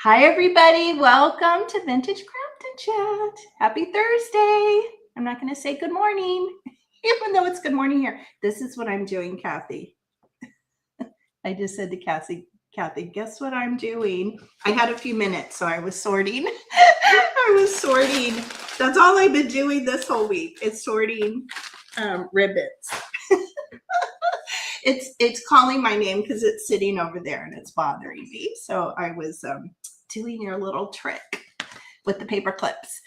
Hi, everybody. Welcome to Vintage Craft and Chat. Happy Thursday. I'm not going to say good morning, even though it's good morning here. This is what I'm doing, Kathy. I just said to Kathy, guess what I'm doing? I had a few minutes, so I was sorting. I was sorting. That's all I've been doing this whole week is sorting ribbons. It's calling my name because it's sitting over there and it's bothering me. So I was doing your little trick with the paper clips.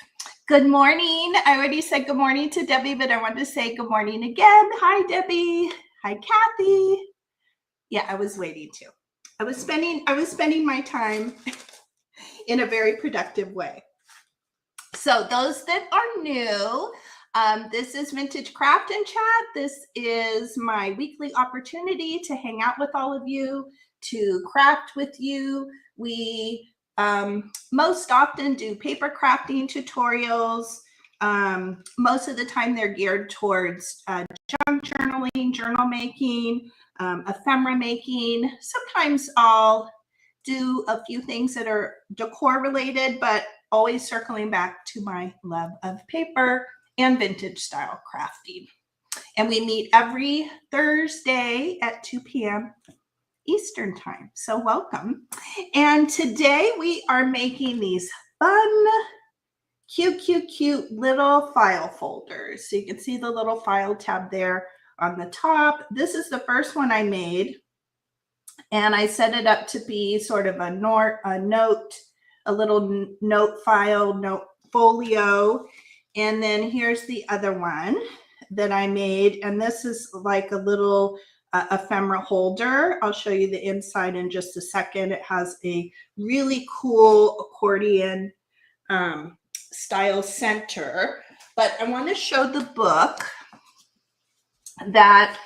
Good morning. I already said good morning to Debbie, but I wanted to say good morning again. Hi, Debbie. Hi, Kathy. Yeah, I was waiting to. I was spending my time in a very productive way. So those that are new, this is Vintage Craft and Chat. This is my weekly opportunity to hang out with all of you, to craft with you. We most often do paper crafting tutorials. Most of the time they're geared towards junk journaling, journal making, ephemera making. Sometimes I'll do a few things that are decor related, but always circling back to my love of paper and vintage style crafting. And we meet every Thursday at 2 p.m. Eastern time. So welcome. And today we are making these fun, cute little file folders. So you can see the little file tab there on the top. This is the first one I made. And I set it up to be sort of a little note file, note folio. And then here's the other one that I made. And this is like a little ephemera holder. I'll show you the inside in just a second. It has a really cool accordion style center. But I want to show the book that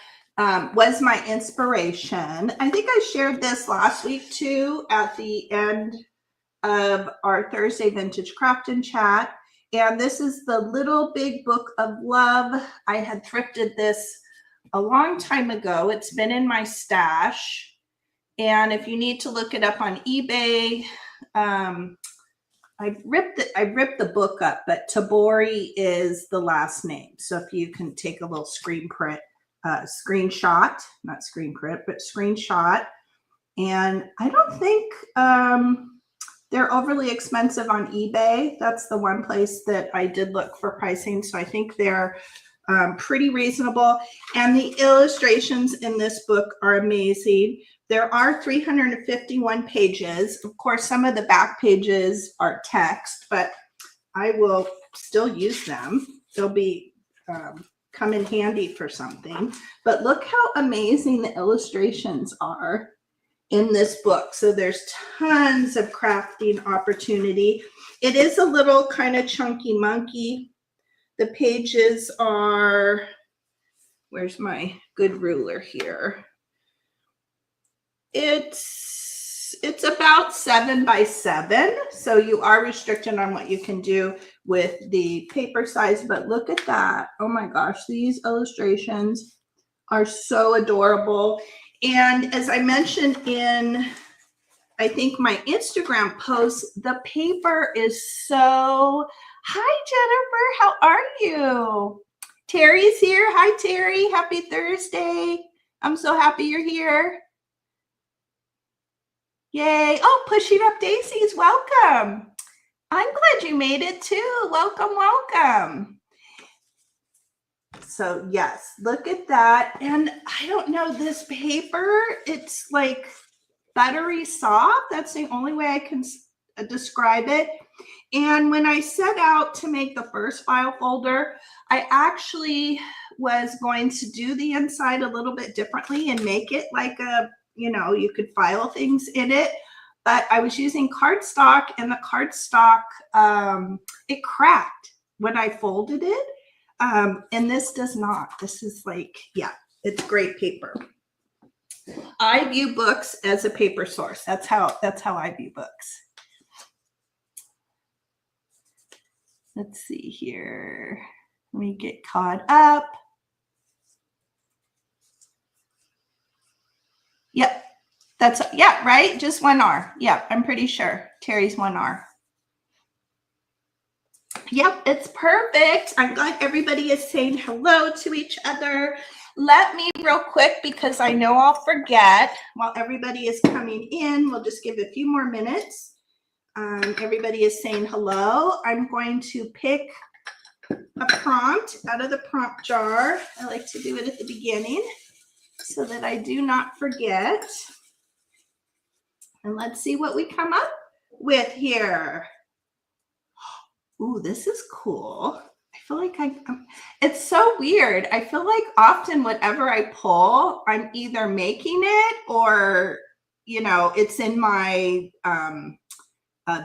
was my inspiration. I think I shared this last week too at the end of our Thursday Vintage Craft and Chat. And this is the Little Big Book of Love. I had thrifted this a long time ago. It's been in my stash. And if you need to look it up on eBay, I ripped the book up, but Tabori is the last name. So if you can take a little screenshot, not screen print, but screenshot. And I don't think they're overly expensive on eBay. That's the one place that I did look for pricing. So I think they're pretty reasonable. And the illustrations in this book are amazing. There are 351 pages. Of course, some of the back pages are text, but I will still use them. They'll be come in handy for something. But look how amazing the illustrations are in this book. So there's tons of crafting opportunity. It is a little kind of chunky monkey. The pages are, where's my good ruler here? It's about 7 by 7. So you are restricted on what you can do with the paper size, but look at that. Oh my gosh, these illustrations are so adorable. And as I mentioned in, I think, my Instagram post, the paper is so, hi, Jennifer, how are you? Terry's here. Hi, Terry. Happy Thursday. I'm so happy you're here. Yay. Oh, pushing up daisies. Welcome. I'm glad you made it too. Welcome, welcome. So yes, look at that. And I don't know, this paper, it's like buttery soft. That's the only way I can describe it. And when I set out to make the first file folder, I actually was going to do the inside a little bit differently and make it like a, you could file things in it. But I was using cardstock, and the cardstock, it cracked when I folded it. And this does not. This is like, yeah, it's great paper. I view books as a paper source. That's how I view books. Let's see here. Let me get caught up. Yep. That's, yeah, right? Just one R. Yeah, I'm pretty sure. Terry's one R. Yep, it's perfect. I'm glad everybody is saying hello to each other. Let me real quick, because I know I'll forget while everybody is coming in. We'll just give a few more minutes. Everybody is saying hello. I'm going to pick a prompt out of the prompt jar. I like to do it at the beginning so that I do not forget. And let's see what we come up with here. Ooh, this is cool. I feel like it's so weird. I feel like often whatever I pull, I'm either making it or, you know, it's in my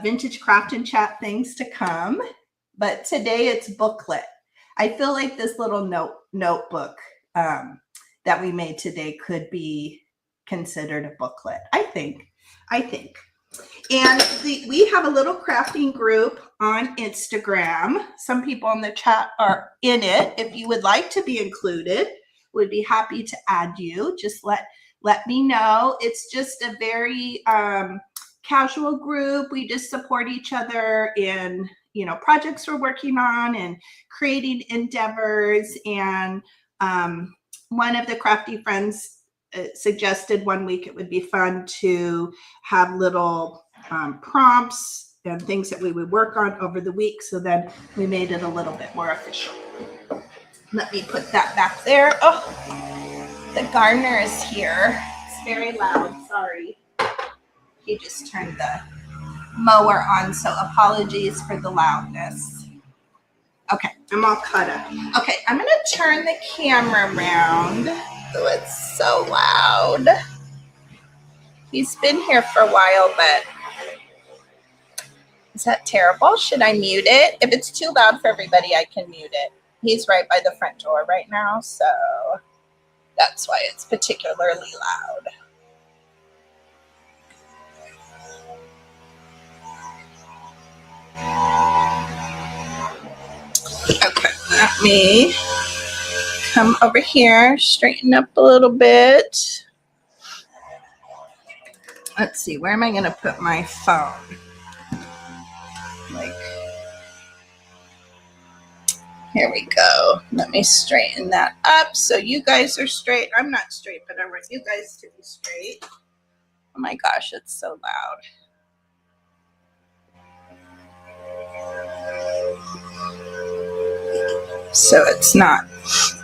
vintage craft and chat things to come. But today it's booklet. I feel like this little notebook that we made today could be considered a booklet. I think. And we have a little crafting group on Instagram. Some people in the chat are in it. If you would like to be included, we'd be happy to add you. Just let me know. It's just a very casual group. We just support each other in, you know, projects we're working on and creating endeavors. And one of the crafty friends suggested one week it would be fun to have little prompts and things that we would work on over the week. So then we made it a little bit more official. Let me put that back there. Oh, the gardener is here. It's very loud. Sorry. He just turned the mower on, so apologies for the loudness. Okay, I'm all caught up. Okay, I'm going to turn the camera around. Oh, it's so loud. He's been here for a while, but is that terrible? Should I mute it? If it's too loud for everybody, I can mute it. He's right by the front door right now, so that's why it's particularly loud. Okay, let me come over here, straighten up a little bit. Let's see, where am I going to put my phone? Like, here we go. Let me straighten that up so you guys are straight. I'm not straight, but I want you guys to be straight. Oh my gosh, it's so loud. So it's not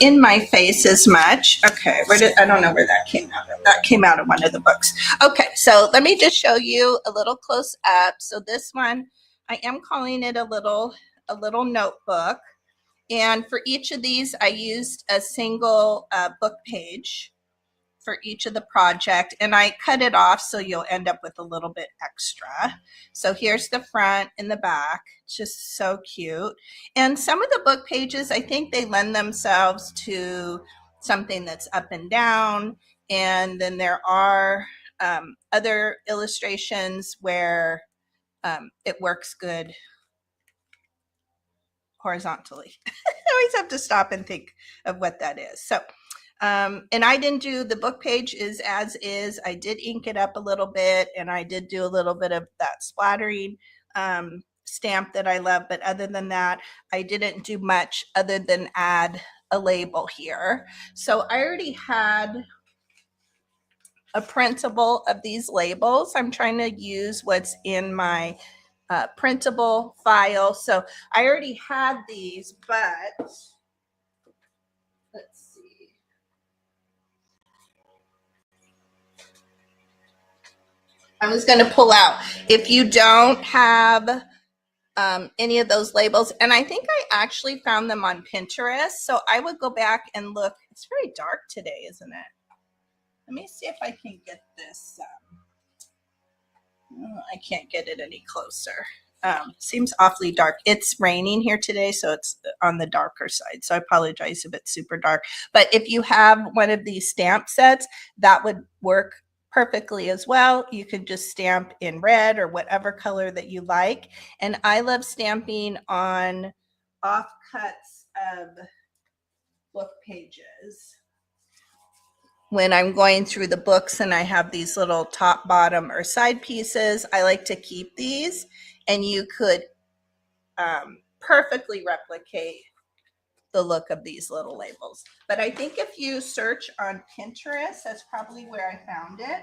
in my face as much. Okay, I don't know where that came out of. That came out of one of the books. Okay, so let me just show you a little close up. So this one, I am calling it a little notebook. And for each of these, I used a single book page for each of the project, and I cut it off so you'll end up with a little bit extra. So here's the front and the back, just so cute. And some of the book pages, I think they lend themselves to something that's up and down. And then there are other illustrations where it works good horizontally. I always have to stop and think of what that is. So and I didn't do the book page is as is. I did ink it up a little bit, and I did do a little bit of that splattering stamp that I love. But other than that, I didn't do much other than add a label here. So I already had a printable of these labels. I'm trying to use what's in my printable file. So I already had these, but let's see. I was going to pull out. If you don't have any of those labels, and I think I actually found them on Pinterest, so I would go back and look. It's very dark today, isn't it? Let me see if I can get this. I can't get it any closer. Seems awfully dark. It's raining here today, so it's on the darker side. So I apologize if it's super dark. But if you have one of these stamp sets, that would work perfectly as well. You could just stamp in red or whatever color that you like. And I love stamping on offcuts of book pages. when I'm going through the books and I have these little top, bottom, or side pieces, I like to keep these, and you could perfectly replicate the look of these little labels. But I think if you search on Pinterest, that's probably where I found it.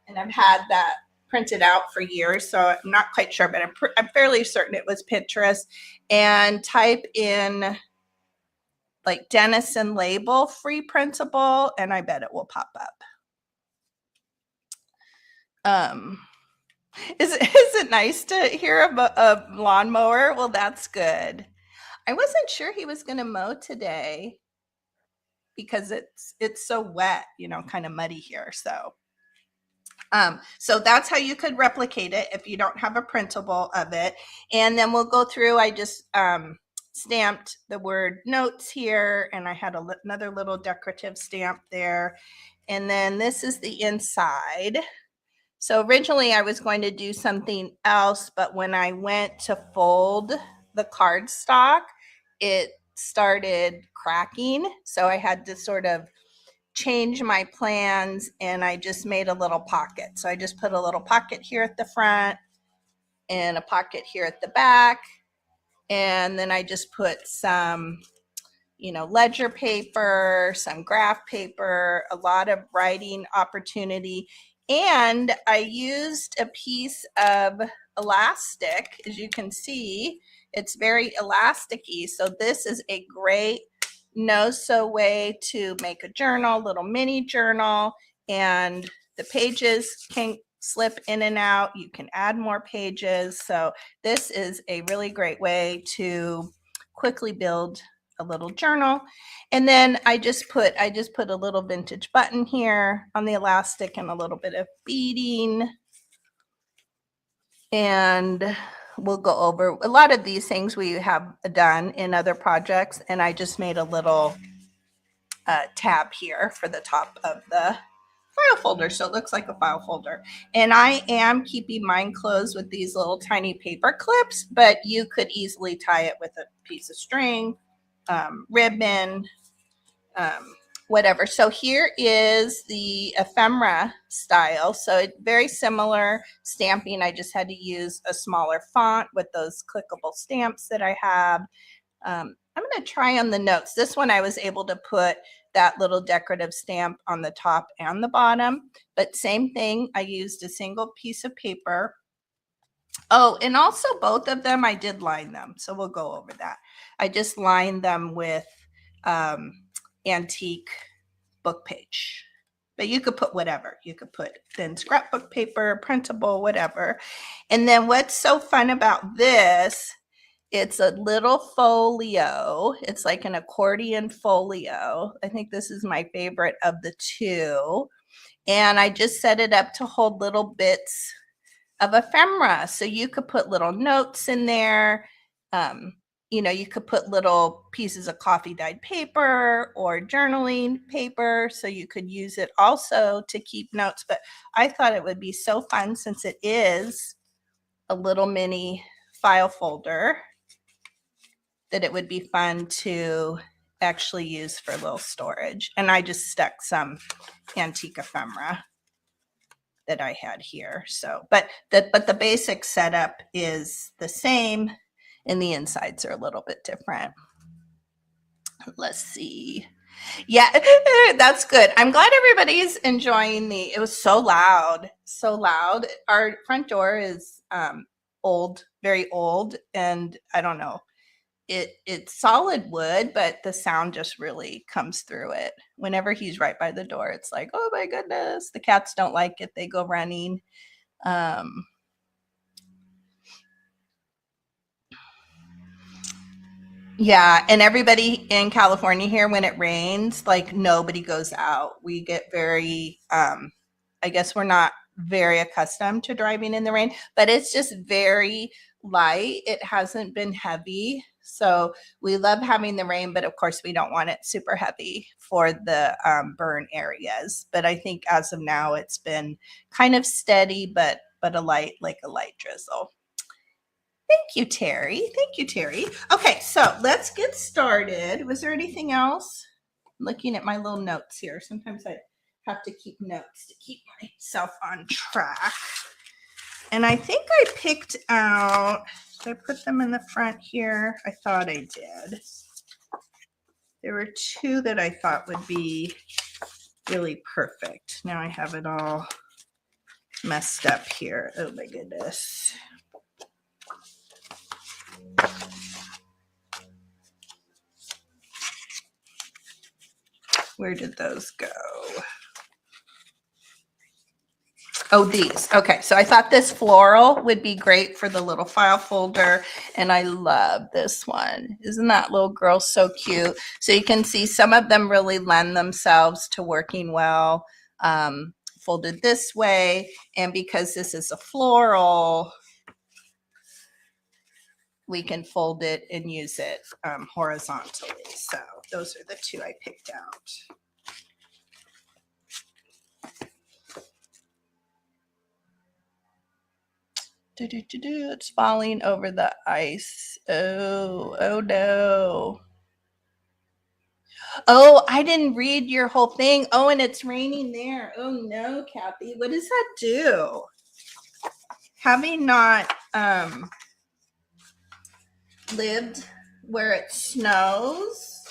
And I've had that printed out for years, so I'm not quite sure, but I'm fairly certain it was Pinterest. And type in like Denison label free printable, and I bet it will pop up. Is it nice to hear a lawnmower? Well, that's good. I wasn't sure he was going to mow today because it's so wet, you know, kind of muddy here. So that's how you could replicate it if you don't have a printable of it. And then we'll go through. I just stamped the word notes here, and I had another little decorative stamp there. And then this is the inside. So originally I was going to do something else, but when I went to fold the cardstock, it started cracking. So I had to sort of change my plans, and I just made a little pocket. So I just put a little pocket here at the front and a pocket here at the back. And then I just put some, you know, ledger paper, some graph paper, a lot of writing opportunity. And I used a piece of elastic. As you can see, it's very elasticy. So this is a great no-sew way to make a journal, little mini journal, and the pages can slip in and out. You can add more pages. So this is a really great way to quickly build a little journal. And then I just put a little vintage button here on the elastic and a little bit of beading. And we'll go over a lot of these things we have done in other projects. And I just made a little tab here for the top of the file folder, so it looks like a file folder. And I am keeping mine closed with these little tiny paper clips, but you could easily tie it with a piece of string, ribbon, whatever. So here is the ephemera style. So it's very similar stamping. I just had to use a smaller font with those clickable stamps that I have. I'm going to try on the notes. This one I was able to put that little decorative stamp on the top and the bottom, but same thing. I used a single piece of paper. Oh, and also both of them, I did line them. So we'll go over that. I just lined them with antique book page, but you could put whatever. You could put thin scrapbook paper, printable, whatever. And then what's so fun about this, it's a little folio. It's like an accordion folio. I think this is my favorite of the two. And I just set it up to hold little bits of ephemera. So you could put little notes in there. You know, you could put little pieces of coffee dyed paper or journaling paper. So you could use it also to keep notes. But I thought it would be so fun, since it is a little mini file folder, that it would be fun to actually use for a little storage. And I just stuck some antique ephemera that I had here. So, but the basic setup is the same, and the insides are a little bit different. Let's see. Yeah, that's good. I'm glad everybody's enjoying it was so loud, so loud. Our front door is old, very old, and I don't know. It's solid wood, but the sound just really comes through it. Whenever he's right by the door, it's like, oh my goodness. The cats don't like it. They go running. Yeah, and everybody in California here, when it rains, like nobody goes out. We get very, I guess we're not very accustomed to driving in the rain, but it's just very light. It hasn't been heavy. So we love having the rain, but of course we don't want it super heavy for the burn areas. But I think as of now, it's been kind of steady, but a light drizzle. Thank you, Terry. Thank you, Terry. Okay, so let's get started. Was there anything else? looking at my little notes here. Sometimes I have to keep notes to keep myself on track. And I think I picked out, did I put them in the front here? I thought I did. There were two that I thought would be really perfect. Now I have it all messed up here. Oh my goodness. Where did those go? Oh, these. Okay, so I thought this floral would be great for the little file folder, and I love this one. Isn't that little girl so cute? So you can see some of them really lend themselves to working well folded this way, and because this is a floral, we can fold it and use it horizontally. So those are the two I picked out. It's falling over the ice. Oh no. Oh, I didn't read your whole thing. Oh, and it's raining there. Oh no, Kathy. What does that do? Having not lived where it snows,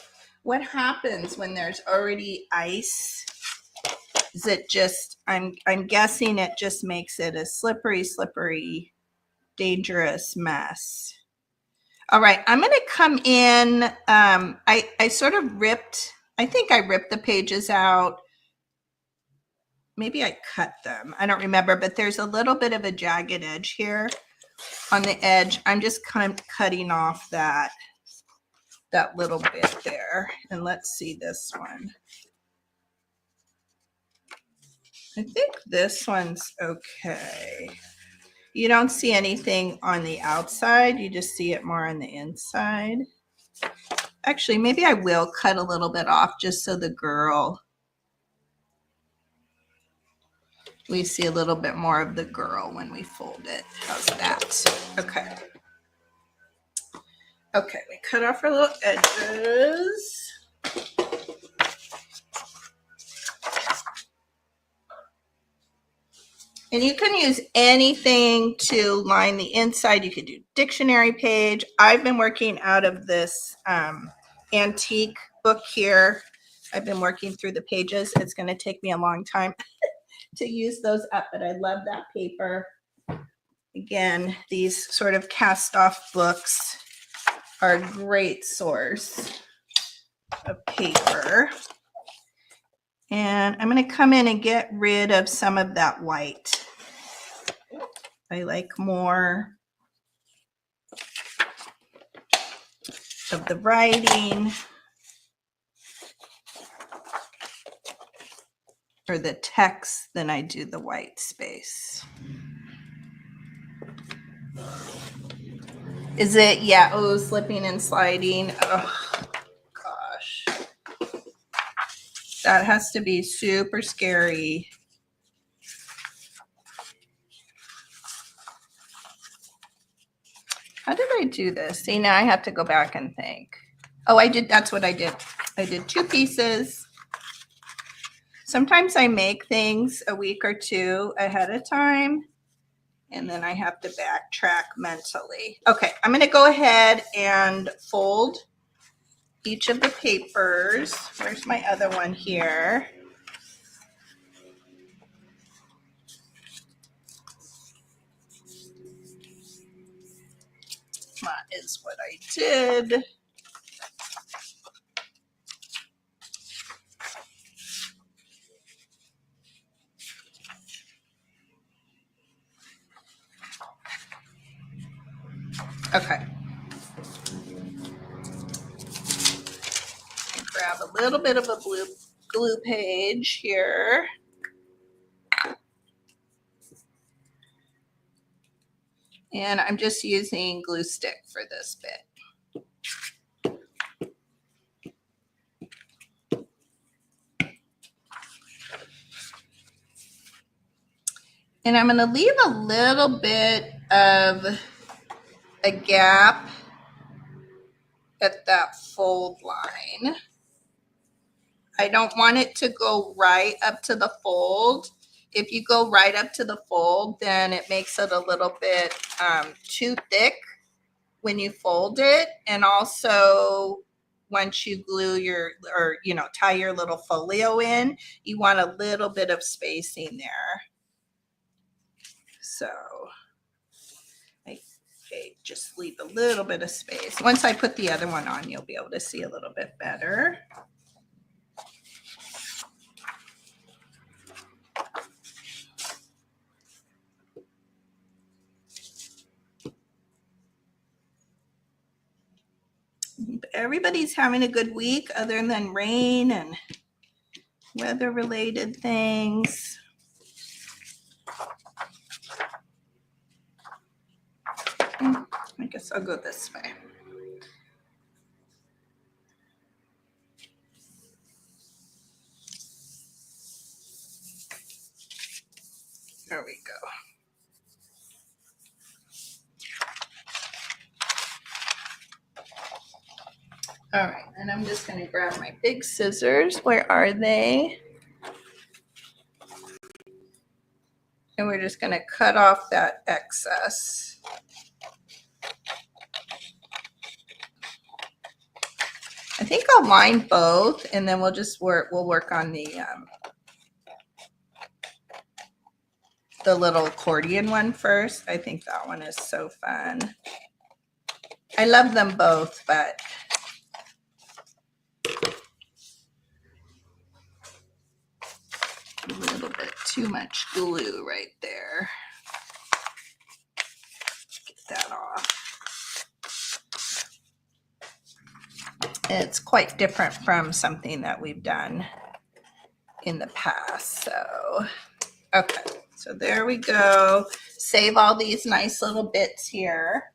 what happens when there's already ice? Is it just, I'm guessing it just makes it a slippery, dangerous mess. All right, I'm going to come in. I sort of ripped, I think I ripped the pages out. Maybe I cut them. I don't remember, but there's a little bit of a jagged edge here on the edge. I'm just kind of cutting off that little bit there. And let's see this one. I think this one's okay. You don't see anything on the outside. You just see it more on the inside. Actually, maybe I will cut a little bit off just so the girl, we see a little bit more of the girl when we fold it. How's that? Okay. Okay, we cut off our little edges. And you can use anything to line the inside. You could do dictionary page. I've been working out of this antique book here. I've been working through the pages. It's going to take me a long time to use those up, but I love that paper. Again, these sort of cast off books are a great source of paper. And I'm going to come in and get rid of some of that white. I like more of the writing or the text than I do the white space. Is it? Yeah. Oh, slipping and sliding. Oh, gosh. That has to be super scary. How did I do this? See, now I have to go back and think. Oh, I did. That's what I did. I did 2 pieces. Sometimes I make things a week or 2 ahead of time, and then I have to backtrack mentally. Okay, I'm going to go ahead and fold each of the papers. Where's my other one here? That is what I did. Okay. Grab a little bit of a glue page here. And I'm just using glue stick for this bit. And I'm going to leave a little bit of a gap at that fold line. I don't want it to go right up to the fold. If you go right up to the fold, then it makes it a little bit too thick when you fold it. And also once you glue your, or, you know, tie your little folio in, you want a little bit of spacing there. So I just leave a little bit of space. Once I put the other one on, you'll be able to see a little bit better. Everybody's having a good week other than rain and weather related things. I guess I'll go this way. There we go. All right, and I'm just going to grab my big scissors. Where are they? And we're just going to cut off that excess. I think I'll line both, and then we'll work on the little accordion one first. I think that one is so fun. I love them both, but a little bit too much glue right there. Get that off. It's quite different from something that we've done in the past. So, okay, so there we go. Save all these nice little bits here.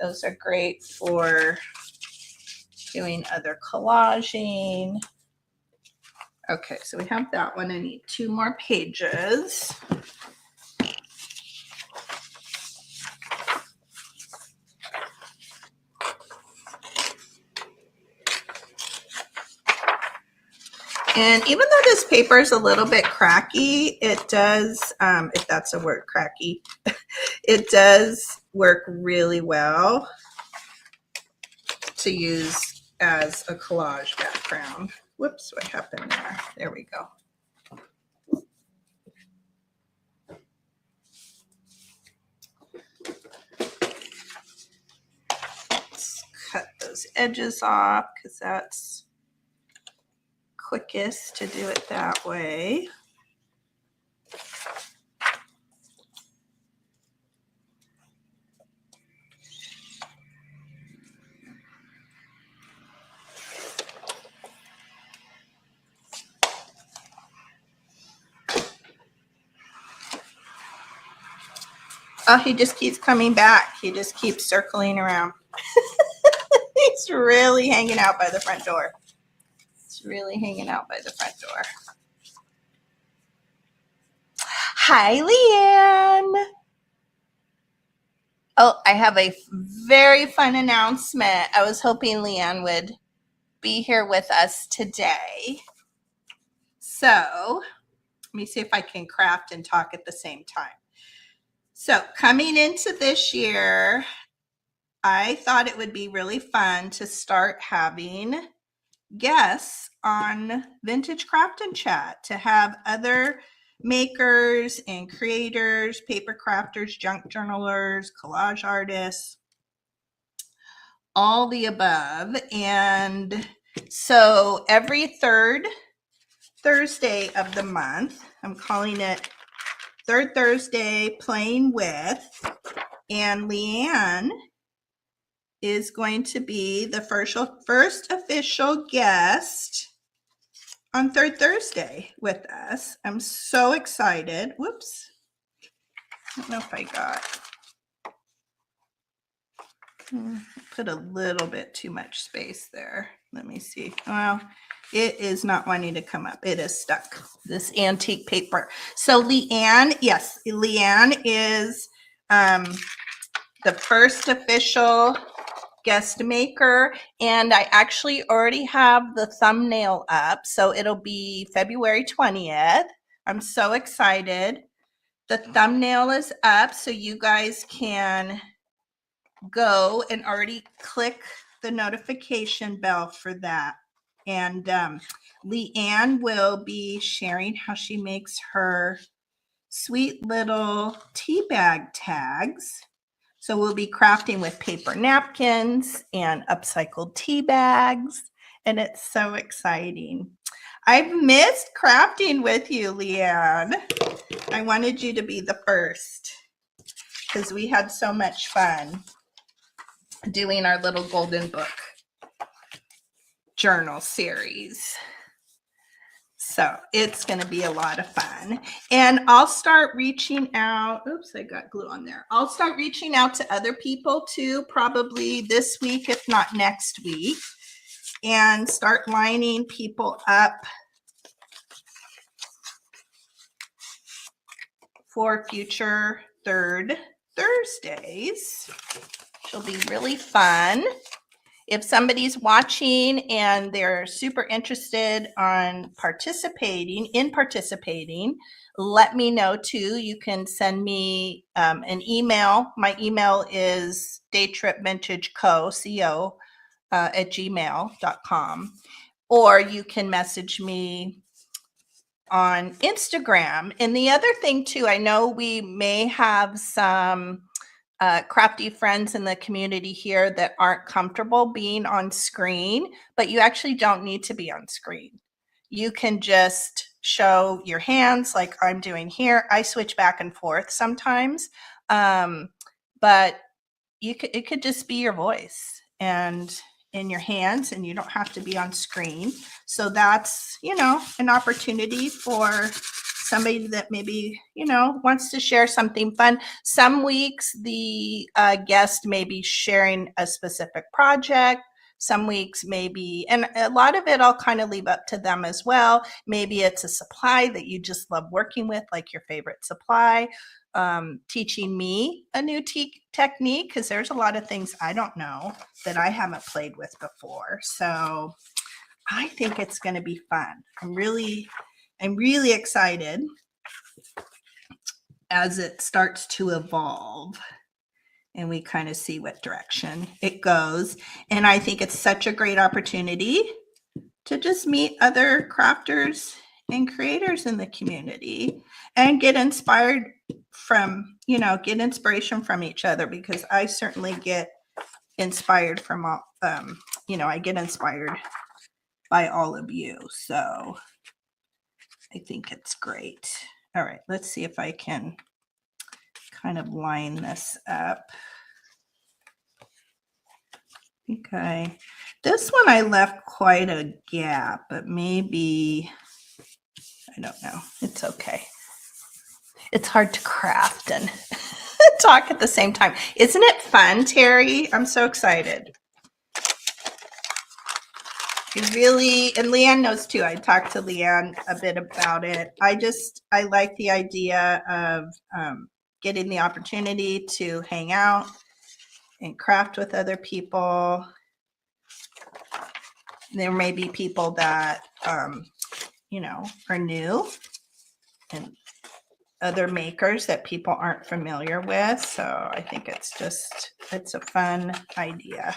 Those are great for doing other collaging. Okay, so we have that one. I need 2 more pages. And even though this paper is a little bit cracky, it does, if that's a word, cracky, it does work really well to use as a collage background. Whoops, what happened there? There we go. Let's cut those edges off because that's quickest to do it that way. Oh, he just keeps coming back. He just keeps circling around. He's really hanging out by the front door. It's really hanging out by the front door. Hi, Leanne. Oh, I have a very fun announcement. I was hoping Leanne would be here with us today. So let me see if I can craft and talk at the same time. So coming into this year, I thought it would be really fun to start having guests on Vintage Craft and Chat, to have other makers and creators, paper crafters, junk journalers, collage artists, all the above. And so every third Thursday of the month, I'm calling it Third Thursday Playing With, and Leanne is going to be the first official guest on Third Thursday with us. I'm so excited. Whoops. I don't know if I put a little bit too much space there. Let me see. Well, it is not wanting to come up. It is stuck. This antique paper. So Leanne, yes, Leanne is the first official guest maker, and I actually already have the thumbnail up, so it'll be February 20th. I'm so excited. The thumbnail is up, so you guys can go and already click the notification bell for that. And Leanne will be sharing how she makes her sweet little tea bag tags. So we'll be crafting with paper napkins and upcycled tea bags, and it's so exciting. I've missed crafting with you, Leanne. I wanted you to be the first because we had so much fun doing our little golden book journal series. So it's going to be a lot of fun. And I'll start reaching out. Oops, I got glue on there. I'll start reaching out to other people too, probably this week, if not next week, and start lining people up for future third Thursdays. It'll be really fun. If somebody's watching and they're super interested on participating, let me know too. You can send me an email. My email is daytripvintageco, at gmail.com. Or you can message me on Instagram. And the other thing too, I know we may have some crafty friends in the community here that aren't comfortable being on screen, but you actually don't need to be on screen. You can just show your hands like I'm doing here. I switch back and forth sometimes, but it could just be your voice and in your hands, and you don't have to be on screen. So that's, an opportunity for somebody that maybe, wants to share something fun. Some weeks the guest may be sharing a specific project. Some weeks maybe, and a lot of it I'll kind of leave up to them as well. Maybe it's a supply that you just love working with, like your favorite supply, teaching me a new technique, because there's a lot of things I don't know that I haven't played with before. So I think it's going to be fun. I'm really excited as it starts to evolve and we kind of see what direction it goes. And I think it's such a great opportunity to just meet other crafters and creators in the community and get inspired from, get inspiration from each other, because I certainly get inspired from all, I get inspired by all of you. So I think it's great. All right, let's see if I can kind of line this up. Okay, this one I left quite a gap, but maybe, I don't know. It's okay. It's hard to craft and talk at the same time. Isn't it fun, Terry? I'm so excited. And Leanne knows too. I talked to Leanne a bit about it. I like the idea of getting the opportunity to hang out and craft with other people. There may be people that, are new, and other makers that people aren't familiar with. So I think it's a fun idea.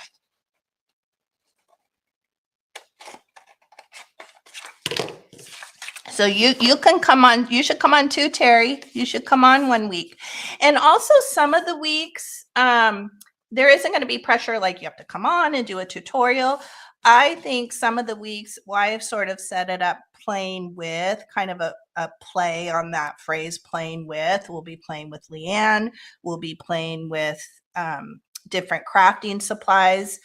So you can come on. You should come on too, Terry. You should come on one week. And also some of the weeks, there isn't going to be pressure like you have to come on and do a tutorial. I think some of the weeks, why I've sort of set it up playing with, kind of a play on that phrase, playing with. We'll be playing with Leanne. We'll be playing with different crafting supplies.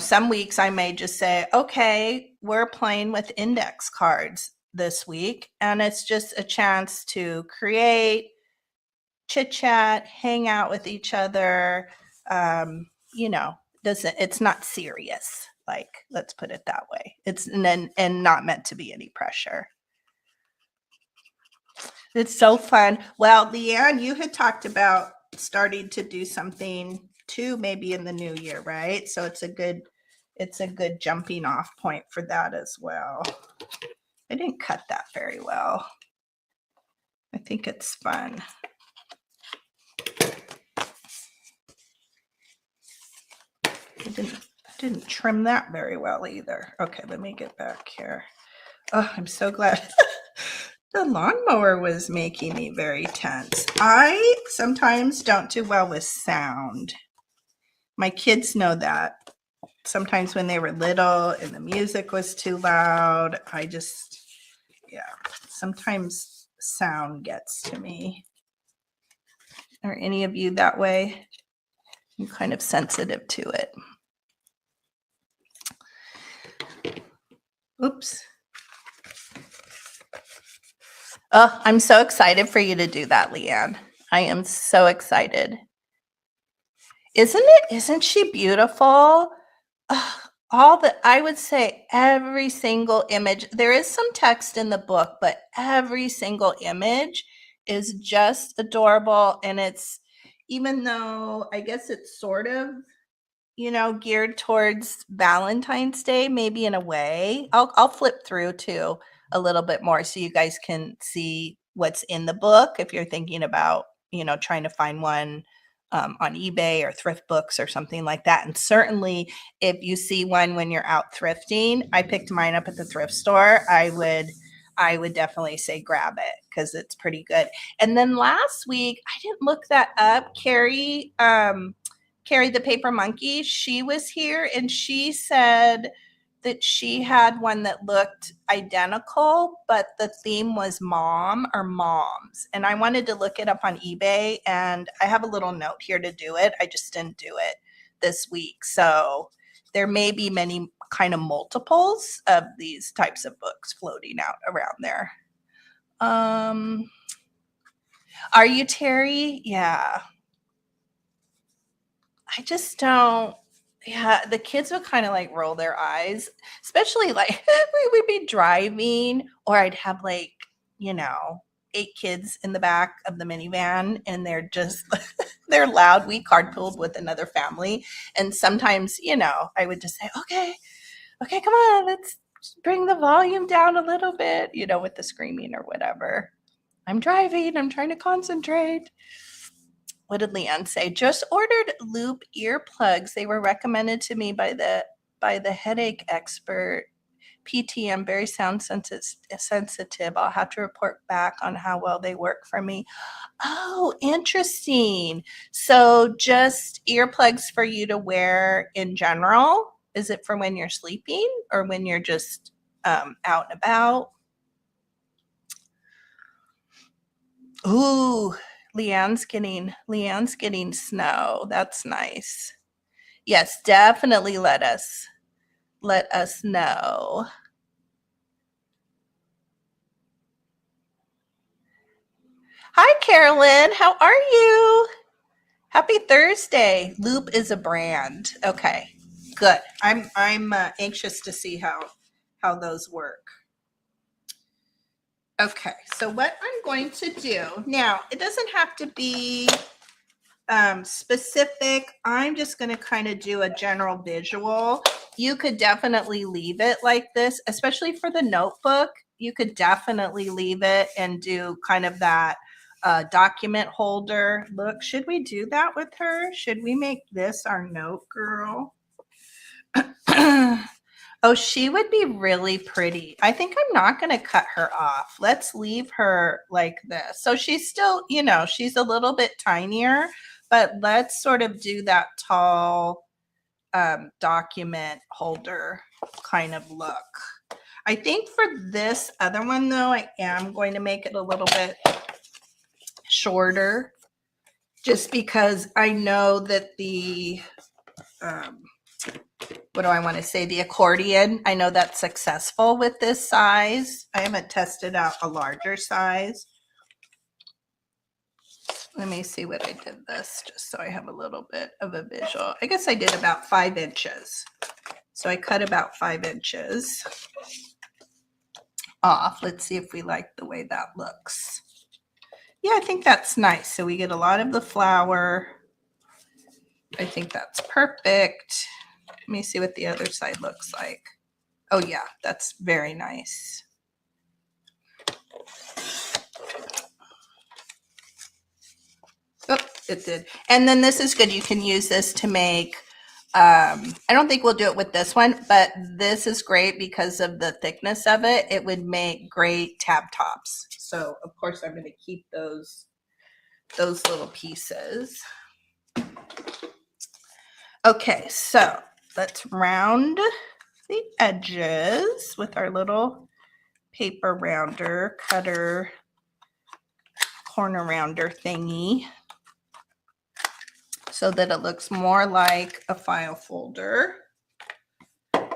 Some weeks I may just say, okay, we're playing with index cards this week, and it's just a chance to create, chit chat, hang out with each other. It's not serious. Like, let's put it that way. It's and not meant to be any pressure. It's so fun. Well, Leanne, you had talked about starting to do something too, maybe in the new year, right? So it's a good jumping off point for that as well. I didn't cut that very well. I think it's fun. I didn't trim that very well either. Okay, let me get back here. Oh, I'm so glad. The lawnmower was making me very tense. I sometimes don't do well with sound. My kids know that. Sometimes when they were little and the music was too loud, sometimes sound gets to me. Are any of you that way? I'm kind of sensitive to it. Oops. Oh, I'm so excited for you to do that, Leanne. I am so excited. Isn't she beautiful? I would say every single image, there is some text in the book, but every single image is just adorable. And it's, even though I guess it's sort of, geared towards Valentine's Day, maybe in a way. I'll flip through too a little bit more so you guys can see what's in the book if you're thinking about, trying to find one on eBay or thrift books or something like that. And certainly if you see one when you're out thrifting, I picked mine up at the thrift store, I would definitely say grab it because it's pretty good. And then last week, I didn't look that up. Carrie the Paper Monkey, she was here and she said that she had one that looked identical, but the theme was mom or moms. And I wanted to look it up on eBay, and I have a little note here to do it. I just didn't do it this week. So there may be many kind of multiples of these types of books floating out around there. Are you, Terry? Yeah. I just don't. Yeah, the kids would kind of like roll their eyes, especially like we would be driving, or I'd have like, 8 kids in the back of the minivan, and they're just, they're loud. We carpooled with another family. And sometimes, I would just say, okay, come on, let's bring the volume down a little bit, with the screaming or whatever. I'm driving, I'm trying to concentrate. What did Leanne say? Just ordered loop earplugs. They were recommended to me by the headache expert. PTM, very sound sensitive. I'll have to report back on how well they work for me. Oh, interesting. So just earplugs for you to wear in general? Is it for when you're sleeping or when you're just out and about? Ooh, Leanne's getting snow. That's nice. Yes, definitely let us know. Hi, Carolyn. How are you? Happy Thursday. Loop is a brand. Okay, good. I'm anxious to see how those work. Okay, so what I'm going to do now, it doesn't have to be specific. I'm just going to kind of do a general visual. You could definitely leave it like this, especially for the notebook. You could definitely leave it and do kind of that document holder look. Should we do that with her? Should we make this our note girl? Oh, she would be really pretty. I think I'm not going to cut her off. Let's leave her like this. So she's still, she's a little bit tinier, but let's sort of do that tall document holder kind of look. I think for this other one, though, I am going to make it a little bit shorter just because I know that the what do I want to say? The accordion, I know that's successful with this size. I haven't tested out a larger size. Let me see what I did this, just so I have a little bit of a visual. I guess I did about 5 inches. So I cut about 5 inches off. Let's see if we like the way that looks. Yeah, I think that's nice. So we get a lot of the flower. I think that's perfect. Let me see what the other side looks like. Oh yeah, that's very nice. Oh, it did. And then this is good. You can use this to make, I don't think we'll do it with this one, but this is great because of the thickness of it. It would make great tab tops. So of course I'm going to keep those little pieces. Okay, so let's round the edges with our little paper rounder, cutter, corner rounder thingy so that it looks more like a file folder. I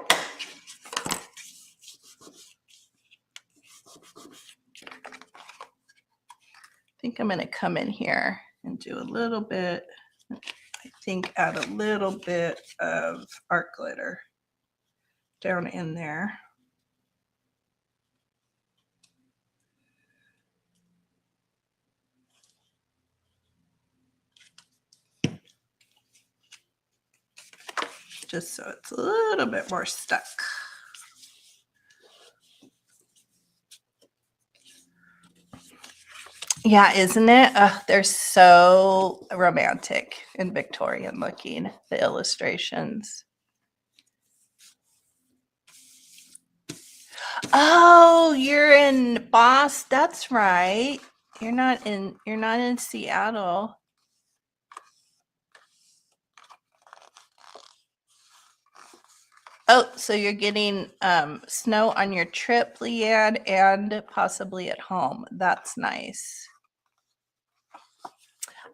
think I'm going to come in here and do a little bit, I think add a little bit of art glitter down in there. Just so it's a little bit more stuck. Yeah, isn't it? They're so romantic and Victorian looking, the illustrations. Oh, you're in Boston. That's right. You're not in Seattle. Oh, so you're getting snow on your trip, Leanne, and possibly at home. That's nice.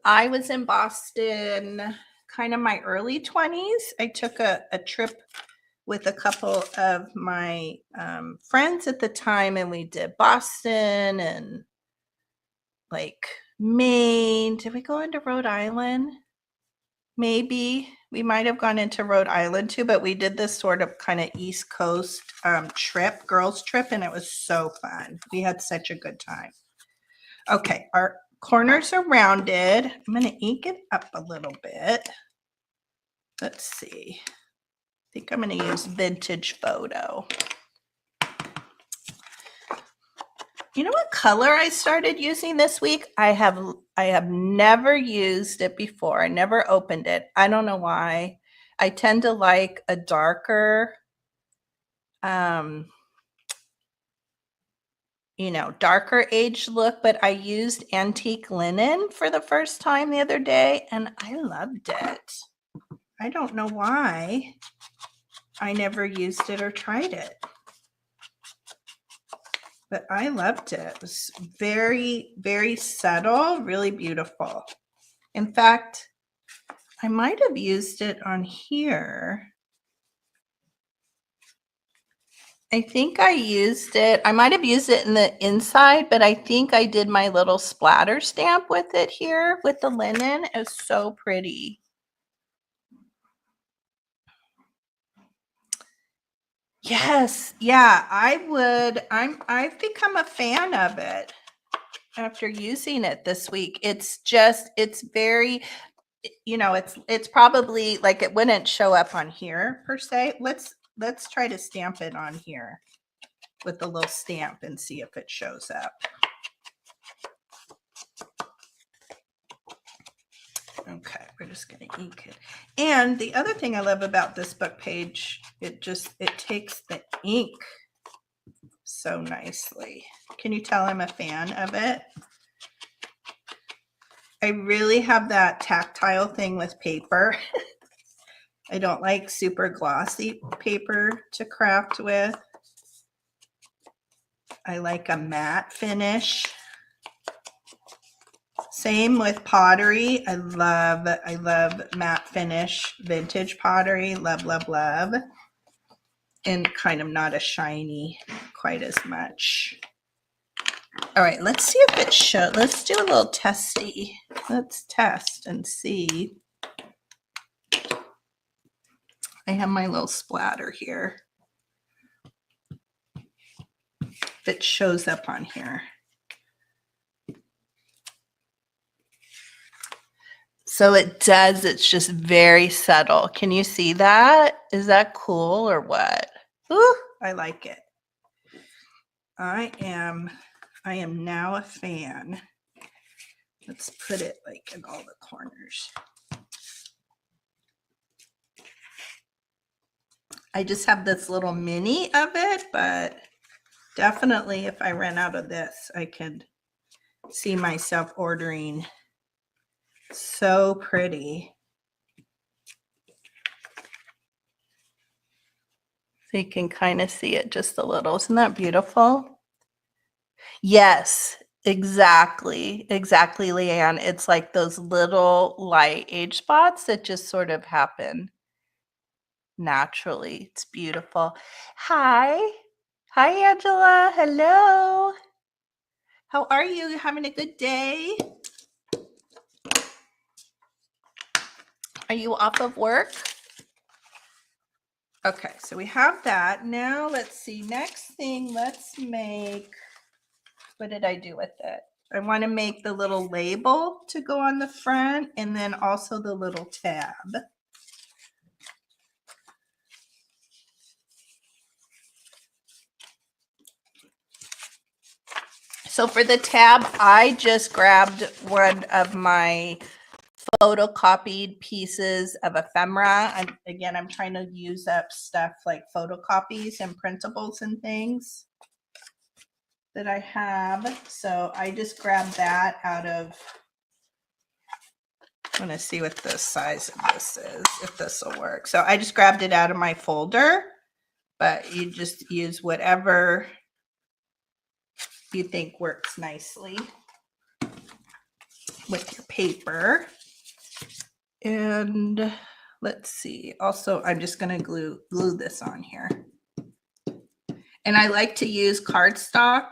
I was in Boston kind of my early 20s. I took a trip with a couple of my friends at the time, and we did Boston and like Maine. Did we go into Rhode Island? Maybe we might have gone into Rhode Island too, but we did this sort of kind of East Coast trip, girls trip, and it was so fun. We had such a good time. Okay, our corners are rounded. I'm going to ink it up a little bit. Let's see. I think I'm going to use Vintage Photo. You know what color I started using this week? I have never used it before. I never opened it. I don't know why. I tend to like a darker, darker aged look, but I used antique linen for the first time the other day, and I loved it. I don't know why I never used it or tried it. But I loved it. It was very, very subtle, really beautiful. In fact, I might have used it on here. I think I used it. I might have used it in the inside, but I think I did my little splatter stamp with it here with the linen. It was so pretty. Yes. Yeah, I would. I've become a fan of it after using it this week. It's very, it's probably like it wouldn't show up on here per se. Let's try to stamp it on here with the little stamp and see if it shows up. Okay, we're just going to ink it. And the other thing I love about this book page, it takes the ink so nicely. Can you tell I'm a fan of it? I really have that tactile thing with paper. I don't like super glossy paper to craft with. I like a matte finish. Same with pottery. I love matte finish vintage pottery. Love, love, love. And kind of not a shiny quite as much. All right, let's see if it shows. Let's do a little testy. Let's test and see. I have my little splatter here. If it shows up on here. So it does, it's just very subtle. Can you see that? Is that cool or what? Ooh, I like it. I am now a fan. Let's put it like in all the corners. I just have this little mini of it, but definitely if I ran out of this, I could see myself ordering. So pretty. So you can kind of see it just a little. Isn't that beautiful? Yes, exactly. Exactly, Leanne. It's like those little light age spots that just sort of happen naturally. It's beautiful. Hi. Hi, Angela. Hello. How are you? You having a good day? Are you off of work? Okay, so we have that. Now let's see. Next thing, let's make, what did I do with it? I want to make the little label to go on the front and then also the little tab. So for the tab, I just grabbed one of my photocopied pieces of ephemera. I'm trying to use up stuff like photocopies and printables and things that I have. So I just grabbed that out of, I'm going to see what the size of this is, if this will work. So I just grabbed it out of my folder, but you just use whatever you think works nicely with your paper. And let's see. Also, I'm just going to glue this on here. And I like to use cardstock,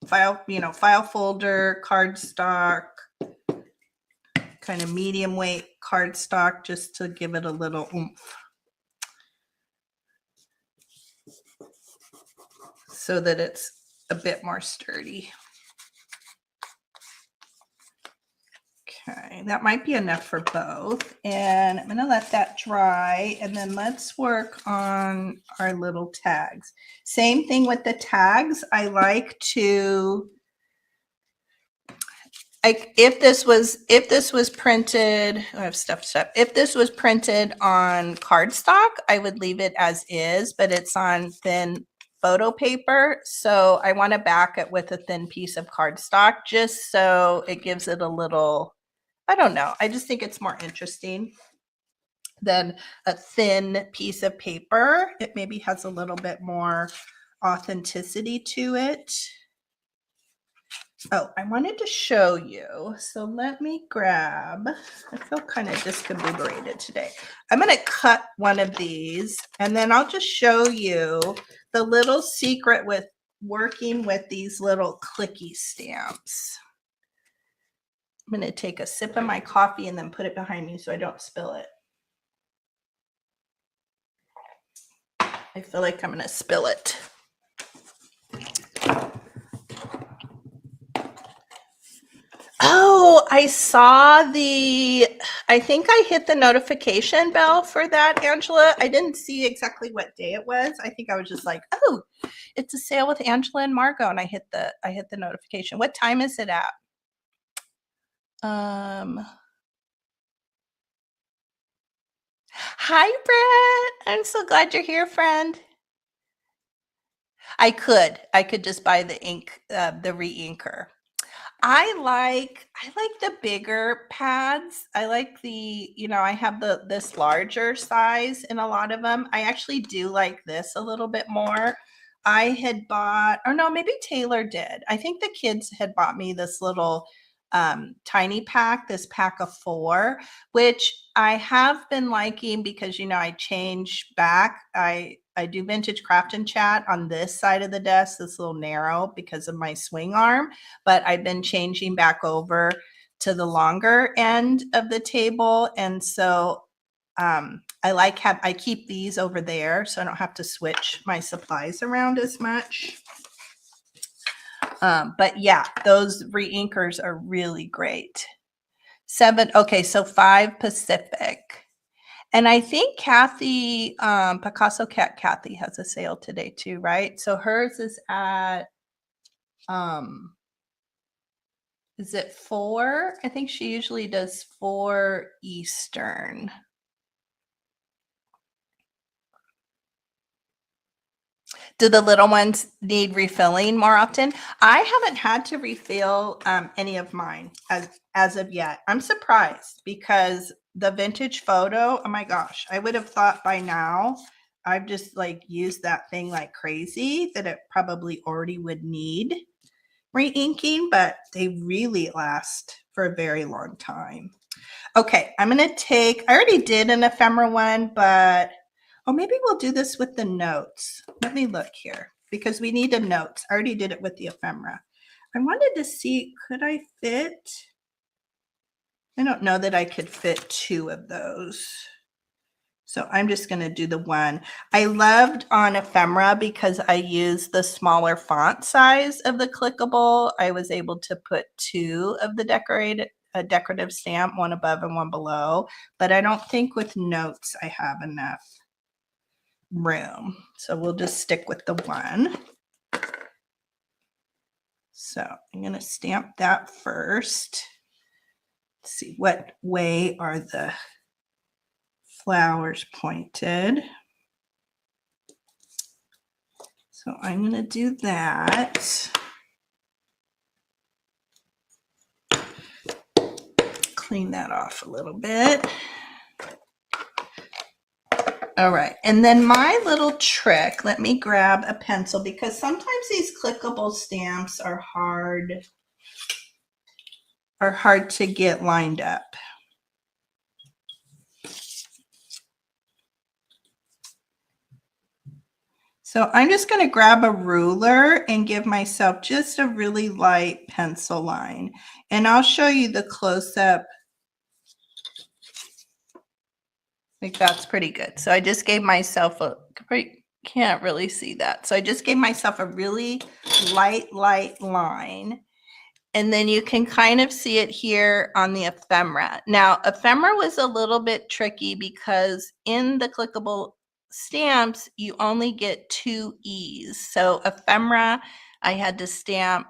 file folder, cardstock, kind of medium weight cardstock, just to give it a little oomph. So that it's a bit more sturdy. Okay, that might be enough for both. And I'm going to let that dry. And then let's work on our little tags. Same thing with the tags. I like to, if this was printed, I have stuff. If this was printed on cardstock, I would leave it as is, but it's on thin photo paper. So I want to back it with a thin piece of cardstock just so it gives it a little, I don't know. I just think it's more interesting than a thin piece of paper. It maybe has a little bit more authenticity to it. Oh, I wanted to show you. So let me grab, I feel kind of discombobulated today. I'm going to cut one of these and then I'll just show you the little secret with working with these little clicky stamps. I'm going to take a sip of my coffee and then put it behind me so I don't spill it. I feel like I'm going to spill it. Oh, I think I hit the notification bell for that, Angela. I didn't see exactly what day it was. I think I was just like, oh, it's a sale with Angela and Margot, and I hit the notification. What time is it at? Hi, Brett. I'm so glad you're here, friend. I could just buy the ink, the re-inker. I like the bigger pads. I like the, I have this larger size in a lot of them. I actually do like this a little bit more. I had bought, or no, maybe Taylor did. I think the kids had bought me this little tiny pack, this pack of 4, which I have been liking because, I change back. I do vintage craft and chat on this side of the desk, this little narrow because of my swing arm, but I've been changing back over to the longer end of the table. And so I keep these over there so I don't have to switch my supplies around as much. But yeah, those re-inkers are really great. 7. Okay, so 5 Pacific. And I think Kathy, Picasso Cat Kathy has a sale today too, right? So hers is at, is it 4? I think she usually does 4 Eastern. Do the little ones need refilling more often? I haven't had to refill any of mine as of yet. I'm surprised because the vintage photo, oh my gosh, I would have thought by now I've just like used that thing like crazy that it probably already would need re-inking, but they really last for a very long time. Okay, I'm going to take, I already did an ephemera one, but oh, maybe we'll do this with the notes. Let me look here because we need a notes. I already did it with the ephemera. I wanted to see, could I fit? I don't know that I could fit 2 of those. So I'm just going to do the one. I loved on ephemera because I used the smaller font size of the clickable. I was able to put 2 of the decorative stamp, one above and one below, but I don't think with notes I have enough room. So we'll just stick with the one. So I'm going to stamp that first. Let's see, what way are the flowers pointed? So I'm going to do that. Clean that off a little bit. All right, and then my little trick, let me grab a pencil because sometimes these clickable stamps are hard to get lined up. So I'm just going to grab a ruler and give myself just a really light pencil line. And I'll show you the close-up. I think that's pretty good. So I just gave myself a, can't really see that. So I just gave myself a really light line. And then you can kind of see it here on the ephemera. Now, ephemera was a little bit tricky because in the clickable stamps, you only get 2 E's. So ephemera, I had to stamp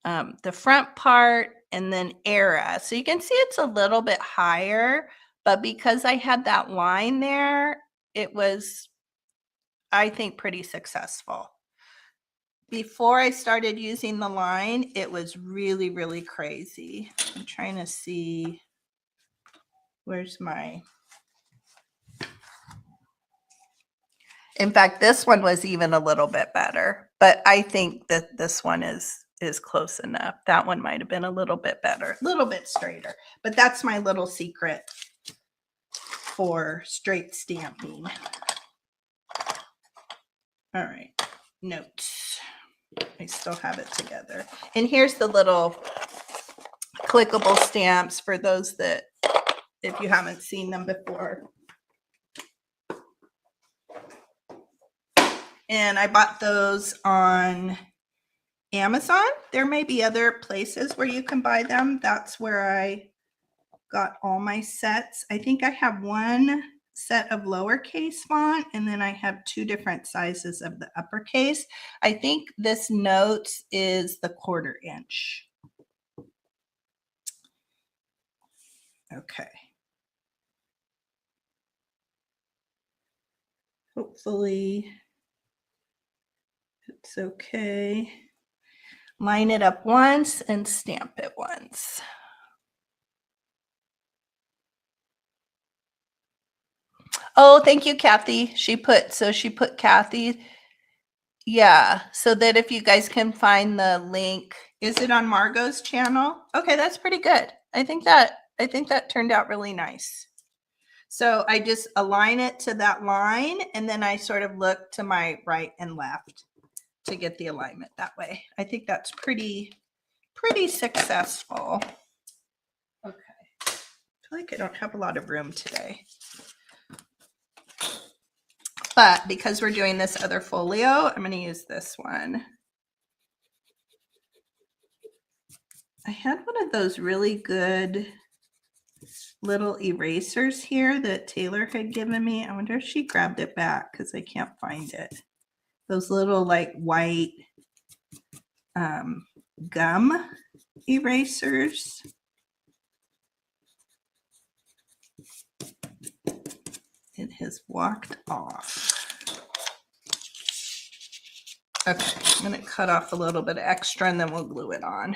the front part and then era. So you can see it's a little bit higher, but because I had that line there, it was, I think, pretty successful. Before I started using the line, it was really, really crazy. I'm trying to see, where's my, in fact, this one was even a little bit better, but I think that this one is close enough. That one might have been a little bit better, a little bit straighter, but that's my little secret for straight stamping. All right, notes. I still have it together. And here's the little clickable stamps for those that, if you haven't seen them before. And I bought those on Amazon. There may be other places where you can buy them. That's where I got all my sets. I think I have one set of lowercase font, and then I have 2 different sizes of the uppercase. I think this notes is the 1/4 inch. Okay. Hopefully it's okay. Line it up once and stamp it once. Oh, thank you, Kathy. She put Kathy. Yeah, so that if you guys can find the link, is it on Margot's channel? Okay, that's pretty good. I think that turned out really nice. So I just align it to that line, and then I sort of look to my right and left to get the alignment that way. I think that's pretty successful. Okay, I feel like I don't have a lot of room today. But because we're doing this other folio, I'm going to use this one. I had one of those really good little erasers here that Taylor had given me. I wonder if she grabbed it back because I can't find it. Those little like white gum erasers. It has walked off. Okay, I'm going to cut off a little bit extra and then we'll glue it on.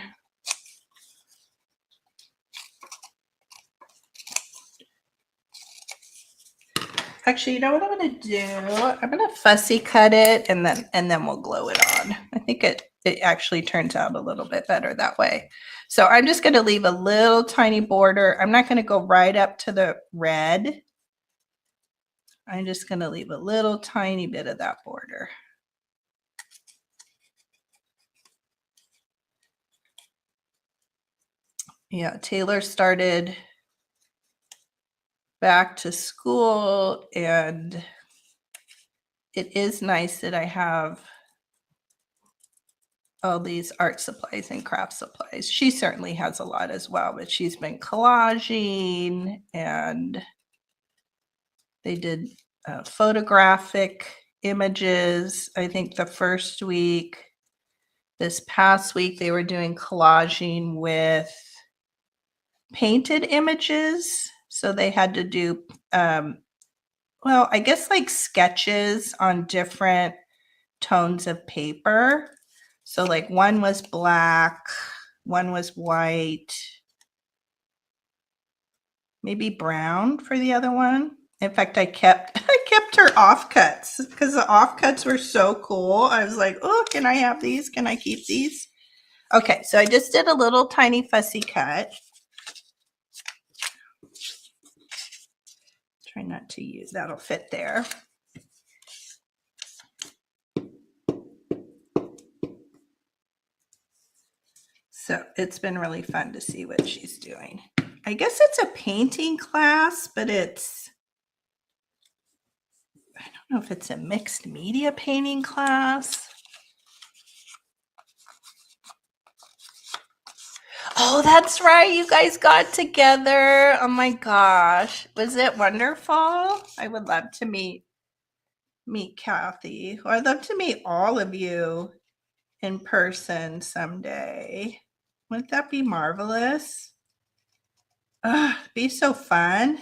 Actually, you know what I'm going to do? I'm going to fussy cut it and then we'll glue it on. I think it actually turns out a little bit better that way. So I'm just going to leave a little tiny border. I'm not going to go right up to the red. I'm just going to leave a little tiny bit of that border. Yeah, Taylor started back to school, and it is nice that I have all these art supplies and craft supplies. She certainly has a lot as well, but she's been collaging, and they did photographic images. I think the first week, this past week, they were doing collaging with painted images. So they had to do, well, I guess like sketches on different tones of paper. So like one was black, one was white, maybe brown for the other one. In fact, I kept her offcuts because the offcuts were so cool. I was like, oh, can I have these? Can I keep these? Okay, so I just did a little tiny fussy cut. Try not to use, that'll fit there. So it's been really fun to see what she's doing. I guess it's a painting class, but it's, I don't know if it's a mixed media painting class. Oh, that's right. You guys got together. Oh my gosh. Was it wonderful? I would love to meet Kathy. Or I'd love to meet all of you in person someday. Wouldn't that be marvelous? Be so fun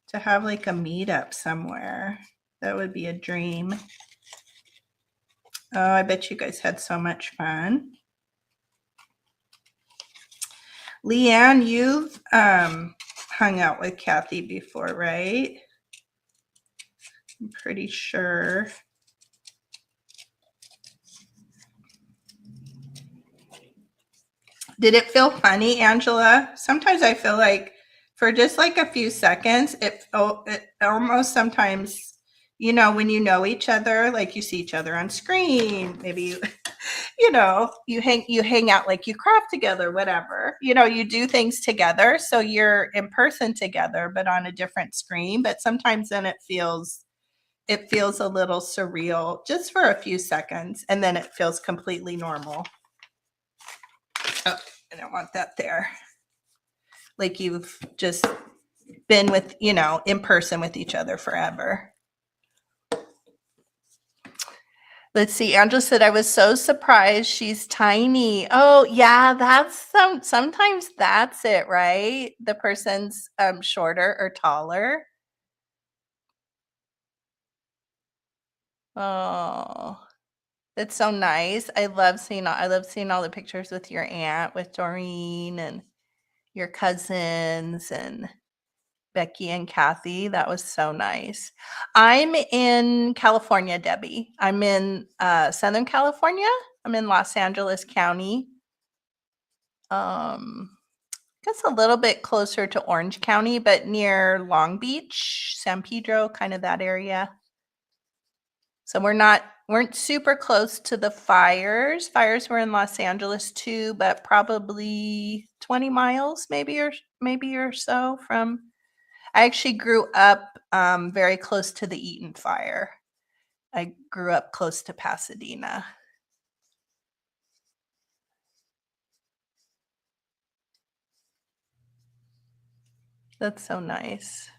to have like a meetup somewhere. That would be a dream. Oh, I bet you guys had so much fun. Leanne, you've hung out with Kathy before, right? I'm pretty sure. Did it feel funny, Angela? Sometimes I feel like for just like a few seconds, it almost sometimes, you know, when you know each other, like you see each other on screen, maybe you, you know, you hang out, like you craft together, whatever, you know, you do things together. So you're in person together, but on a different screen. But sometimes then it feels a little surreal just for a few seconds, and then it feels completely normal. Oh, I don't want that there. Like you've just been with, you know, in person with each other forever. Let's see. Angela said, I was so surprised she's tiny. Oh, yeah, that's sometimes that's it, right? The person's shorter or taller. Oh, that's so nice. I love seeing all the pictures with your aunt, with Doreen and your cousins and Becky and Kathy. That was so nice. I'm in California, Debbie. I'm in Southern California. I'm in Los Angeles County. I guess a little bit closer to Orange County, but near Long Beach, San Pedro, kind of that area. So weren't super close to the fires. Fires were in Los Angeles too, but probably 20 miles maybe or so from. I actually grew up very close to the Eaton fire. I grew up close to Pasadena. That's so nice.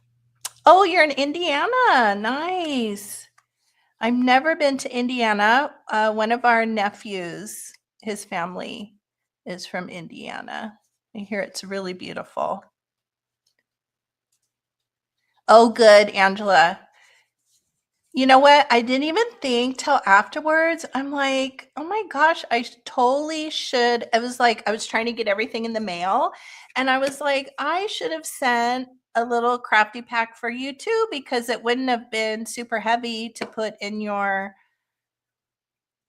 Oh, you're in Indiana. Nice. I've never been to Indiana. One of our nephews, his family is from Indiana. I hear it's really beautiful. Oh, good, Angela. You know what? I didn't even think till afterwards. I'm like, oh my gosh, I totally should. I was like, I was trying to get everything in the mail. And I was like, I should have sent a little crafty pack for you too, because it wouldn't have been super heavy to put in your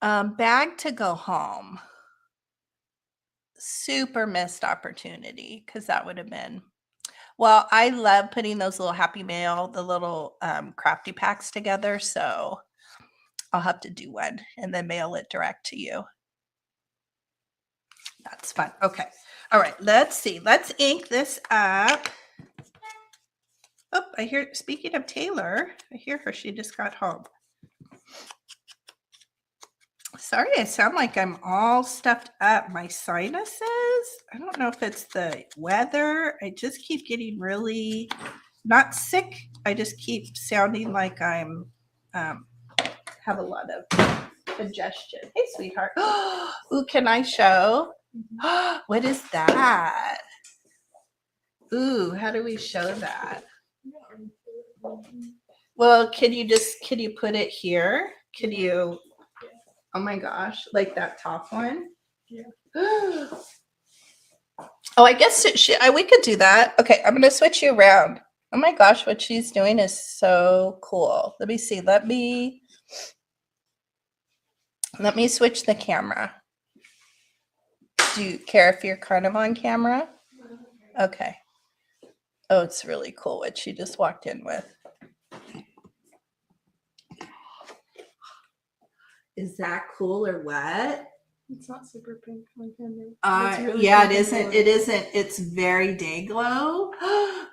bag to go home. Super missed opportunity because that would have been. Well, I love putting those little happy mail, the little crafty packs together. So I'll have to do one and then mail it direct to you. That's fun. Okay. All right. Let's see. Let's ink this up. Oh, I hear, speaking of Taylor, I hear her. She just got home. Sorry, I sound like I'm all stuffed up. My sinuses. I don't know if it's the weather. I just keep getting really not sick. I just keep sounding like I'm have a lot of congestion. Hey, sweetheart. Ooh, can I show? What is that? Ooh, how do we show that? Well, can you put it here? Can you? Oh my gosh, like that top one? Yeah. Oh, I guess we could do that. Okay, I'm going to switch you around. Oh my gosh, what she's doing is so cool. Let me see. Let me switch the camera. Do you care if you're kind of on camera? Okay. Oh, it's really cool what she just walked in with. Is that cool or what? It's not super pink like Henry. Really yeah, it isn't. It isn't. It's very day glow.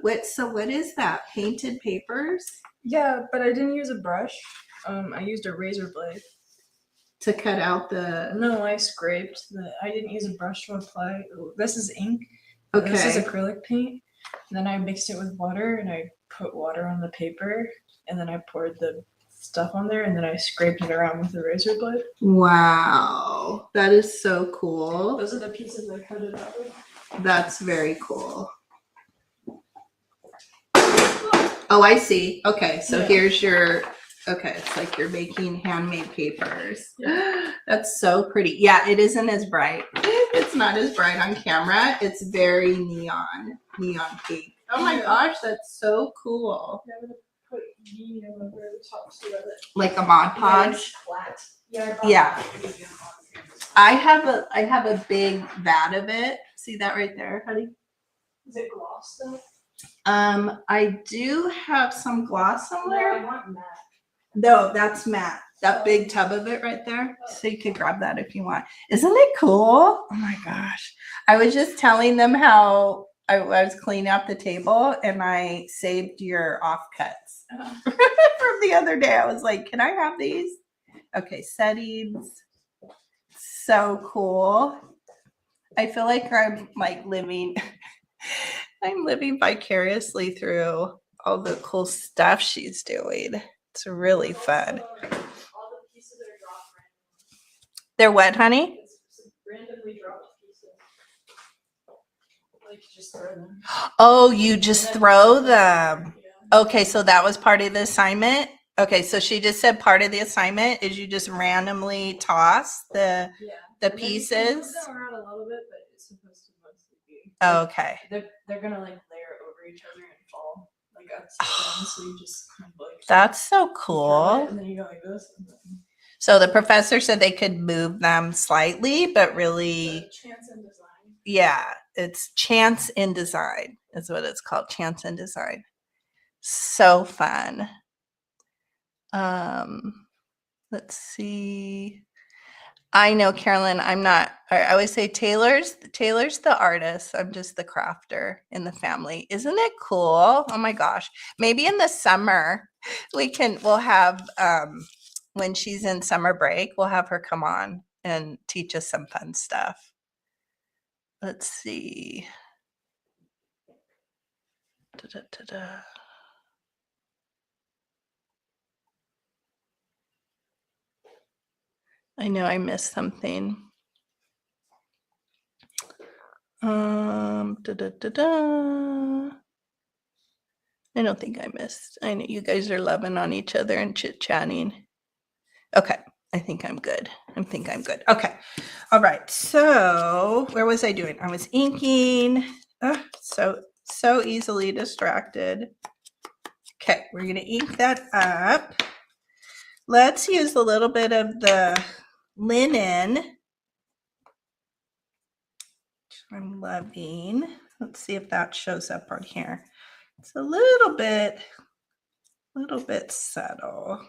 What is that? Painted papers? Yeah, but I didn't use a brush. I used a razor blade to cut out the. No, I scraped the. I didn't use a brush to apply. This is ink. Okay. This is acrylic paint. And then I mixed it with water, and I put water on the paper, and then I poured the stuff on there, and then I scraped it around with a razor blade. Wow, that is so cool. Those are the pieces I cut it out with. That's very cool. Oh, I see. Okay, so here's your. Okay, it's like you're making handmade papers. Yeah. That's so pretty. Yeah, it isn't as bright. It's not as bright on camera. It's very neon pink. Oh my gosh, that's so cool. I'm gonna put medium over the top so that it like a Mod Podge. Flat. Yeah. I have a big vat of it. See that right there, honey? Is it gloss though? I do have some gloss somewhere. No, I want matte. No, that's matte. That big tub of it right there. So you could grab that if you want. Isn't it cool? Oh my gosh. I was just telling them how I was cleaning up the table and I saved your offcuts from the other day. I was like, can I have these? Okay, settings. So cool. I feel like I'm like living vicariously through all the cool stuff she's doing. It's really fun. All the pieces are dropped randomly. They're what, honey? It's randomly dropped pieces. Like just throw them. Oh, you just throw them. Yeah. Okay, so that was part of the assignment? Okay, so she just said part of the assignment is you just randomly toss the pieces. You move them around a little bit, but it's supposed to mostly be. Oh, okay. They're gonna like layer over each other and fall like upside down. So you just kind of like. That's so cool. And then you go like this. So the professor said they could move them slightly, but really. Chance in design. Yeah, it's chance in design is what it's called. Chance in design. So fun. Let's see. I know, Carolyn, I always say Taylor's the artist. I'm just the crafter in the family. Isn't it cool? Oh my gosh. Maybe in the summer we'll have when she's in summer break, we'll have her come on and teach us some fun stuff. Let's see. Da-da-da-da. I know I missed something. Da-da-da-da. I don't think I missed. I know you guys are loving on each other and chit-chatting. Okay, I think I'm good. I think I'm good. Okay. All right. So where was I doing? I was inking. So easily distracted. Okay, we're going to ink that up. Let's use a little bit of the linen, which I'm loving. Let's see if that shows up on here. It's a little bit subtle.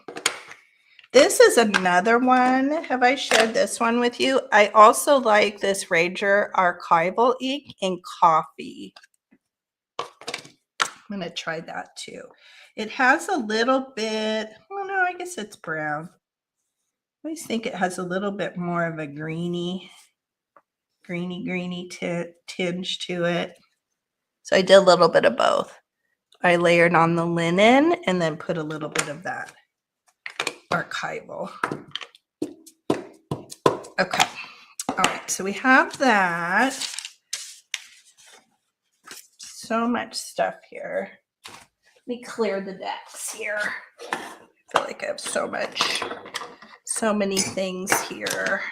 This is another one. Have I shared this one with you? I also like this Ranger archival ink in coffee. I'm going to try that too. It has a little bit, oh no, I guess it's brown. I always think it has a little bit more of a greeny tinge to it. So I did a little bit of both. I layered on the linen and then put a little bit of that archival. Okay. All right. So we have that. So much stuff here. Let me clear the decks here. I feel like I have so many things here.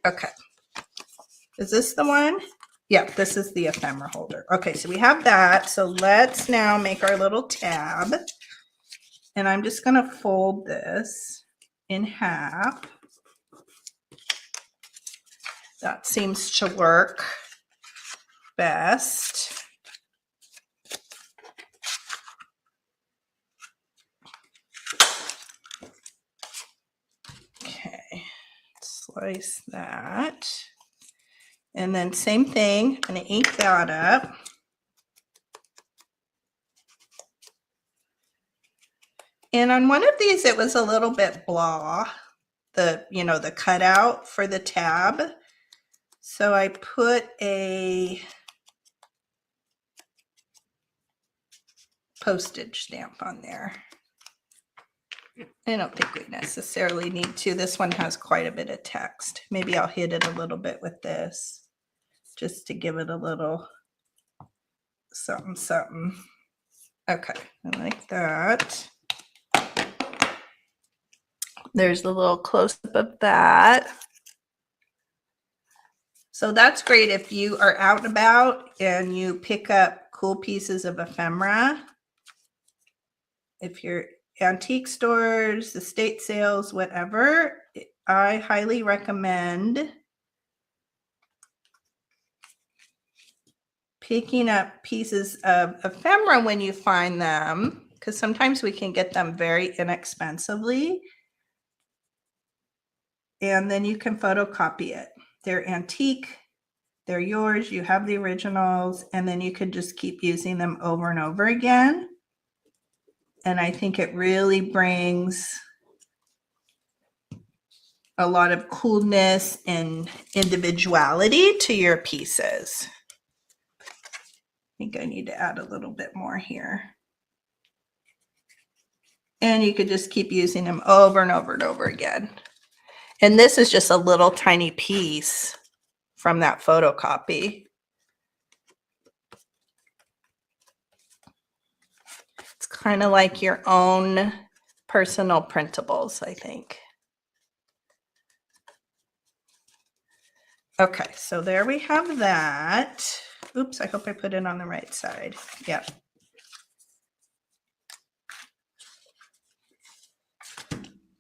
Okay. Is this the one? Yeah, this is the ephemera holder. Okay, so we have that. So let's now make our little tab. And I'm just going to fold this in half. That seems to work best. Okay, slice that. And then same thing, I'm going to ink that up. And on one of these, it was a little bit blah, the cutout for the tab. So I put a postage stamp on there. I don't think we necessarily need to. This one has quite a bit of text. Maybe I'll hit it a little bit with this just to give it a little something, something. Okay, I like that. There's a little close-up of that. So that's great if you are out and about and you pick up cool pieces of ephemera. If you're antique stores, estate sales, whatever, I highly recommend picking up pieces of ephemera when you find them, because sometimes we can get them very inexpensively. And then you can photocopy it. They're antique, they're yours, you have the originals, and then you can just keep using them over and over again. And I think it really brings a lot of coolness and individuality to your pieces. I think I need to add a little bit more here. And you could just keep using them over and over and over again. And this is just a little tiny piece from that photocopy. It's kind of like your own personal printables, I think. Okay, so there we have that. Oops, I hope I put it on the right side. Yeah.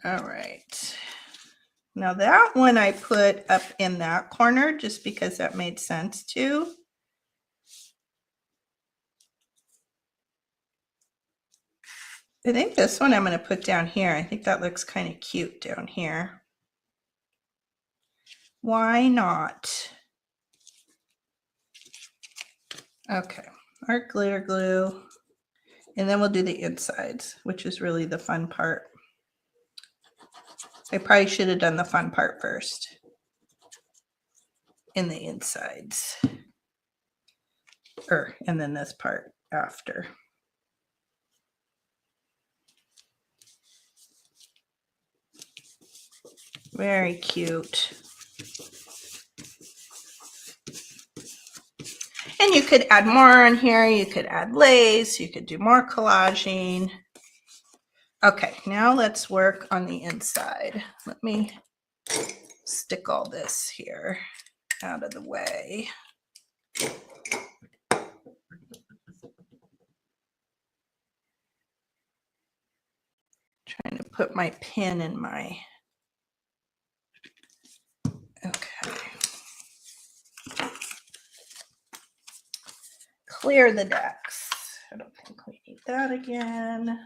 All right. Now that one I put up in that corner just because that made sense too. I think this one I'm going to put down here. I think that looks kind of cute down here. Why not? Okay, art glitter glue. And then we'll do the insides, which is really the fun part. I probably should have done the fun part first. In the insides. And then this part. after. Very cute. And you could add more on here. You could add lace. You could do more collaging. Okay, now let's work on the inside. Let me stick all this here out of the way. Trying to put my pin in my, okay. Clear the decks. I don't think we need that again.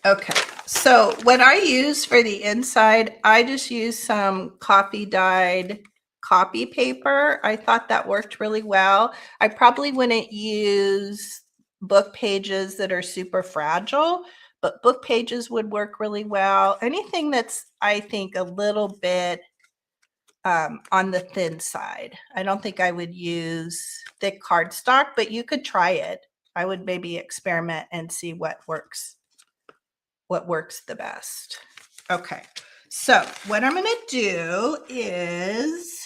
Okay, so what I use for the inside, I just use some coffee dyed copy paper. I thought that worked really well. I probably wouldn't use book pages that are super fragile, but book pages would work really well. Anything that's, I think, a little bit on the thin side. I don't think I would use thick cardstock, but you could try it. I would maybe experiment and see what works the best. Okay, so what I'm going to do is,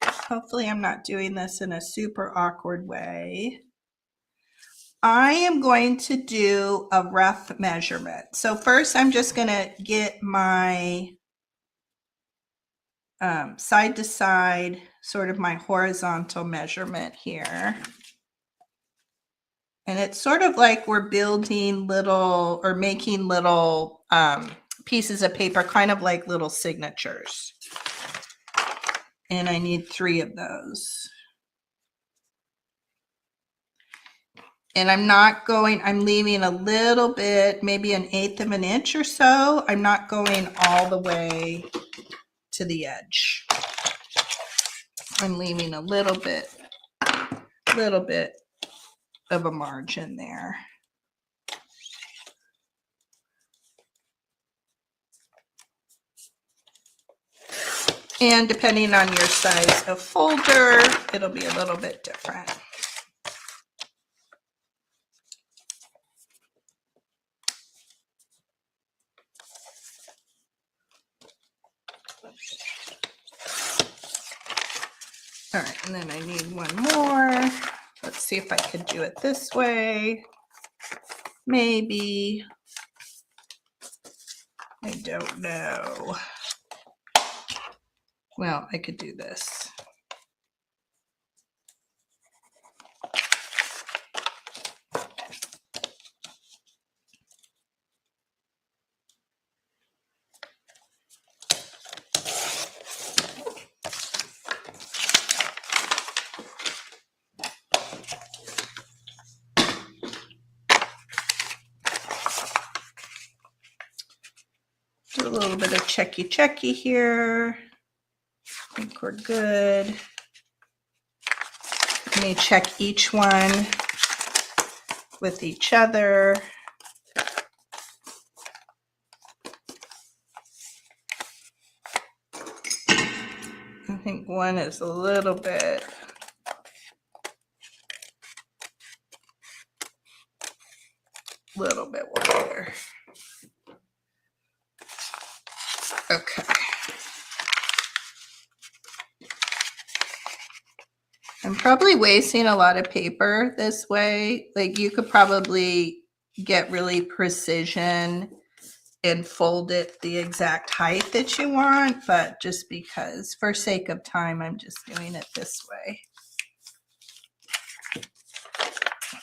hopefully I'm not doing this in a super awkward way. I am going to do a rough measurement. So first I'm just going to get my side to side, sort of my horizontal measurement here. And it's sort of like we're building little or making little pieces of paper, kind of like little signatures. And I need 3 of those. And I'm leaving a little bit, maybe 1/8 of an inch or so. I'm not going all the way to the edge. I'm leaving a little bit of a margin there. And depending on your size of folder, it'll be a little bit different. All right, and then I need one more. Let's see if I could do it this way. Maybe. I don't know. Well, I could do this. Do a little bit of checky here. I think we're good. Let me check each one with each other. I think one is a little bit wider. Okay. I'm probably wasting a lot of paper this way. Like you could probably get really precision and fold it the exact height that you want, but just because for sake of time, I'm just doing it this way.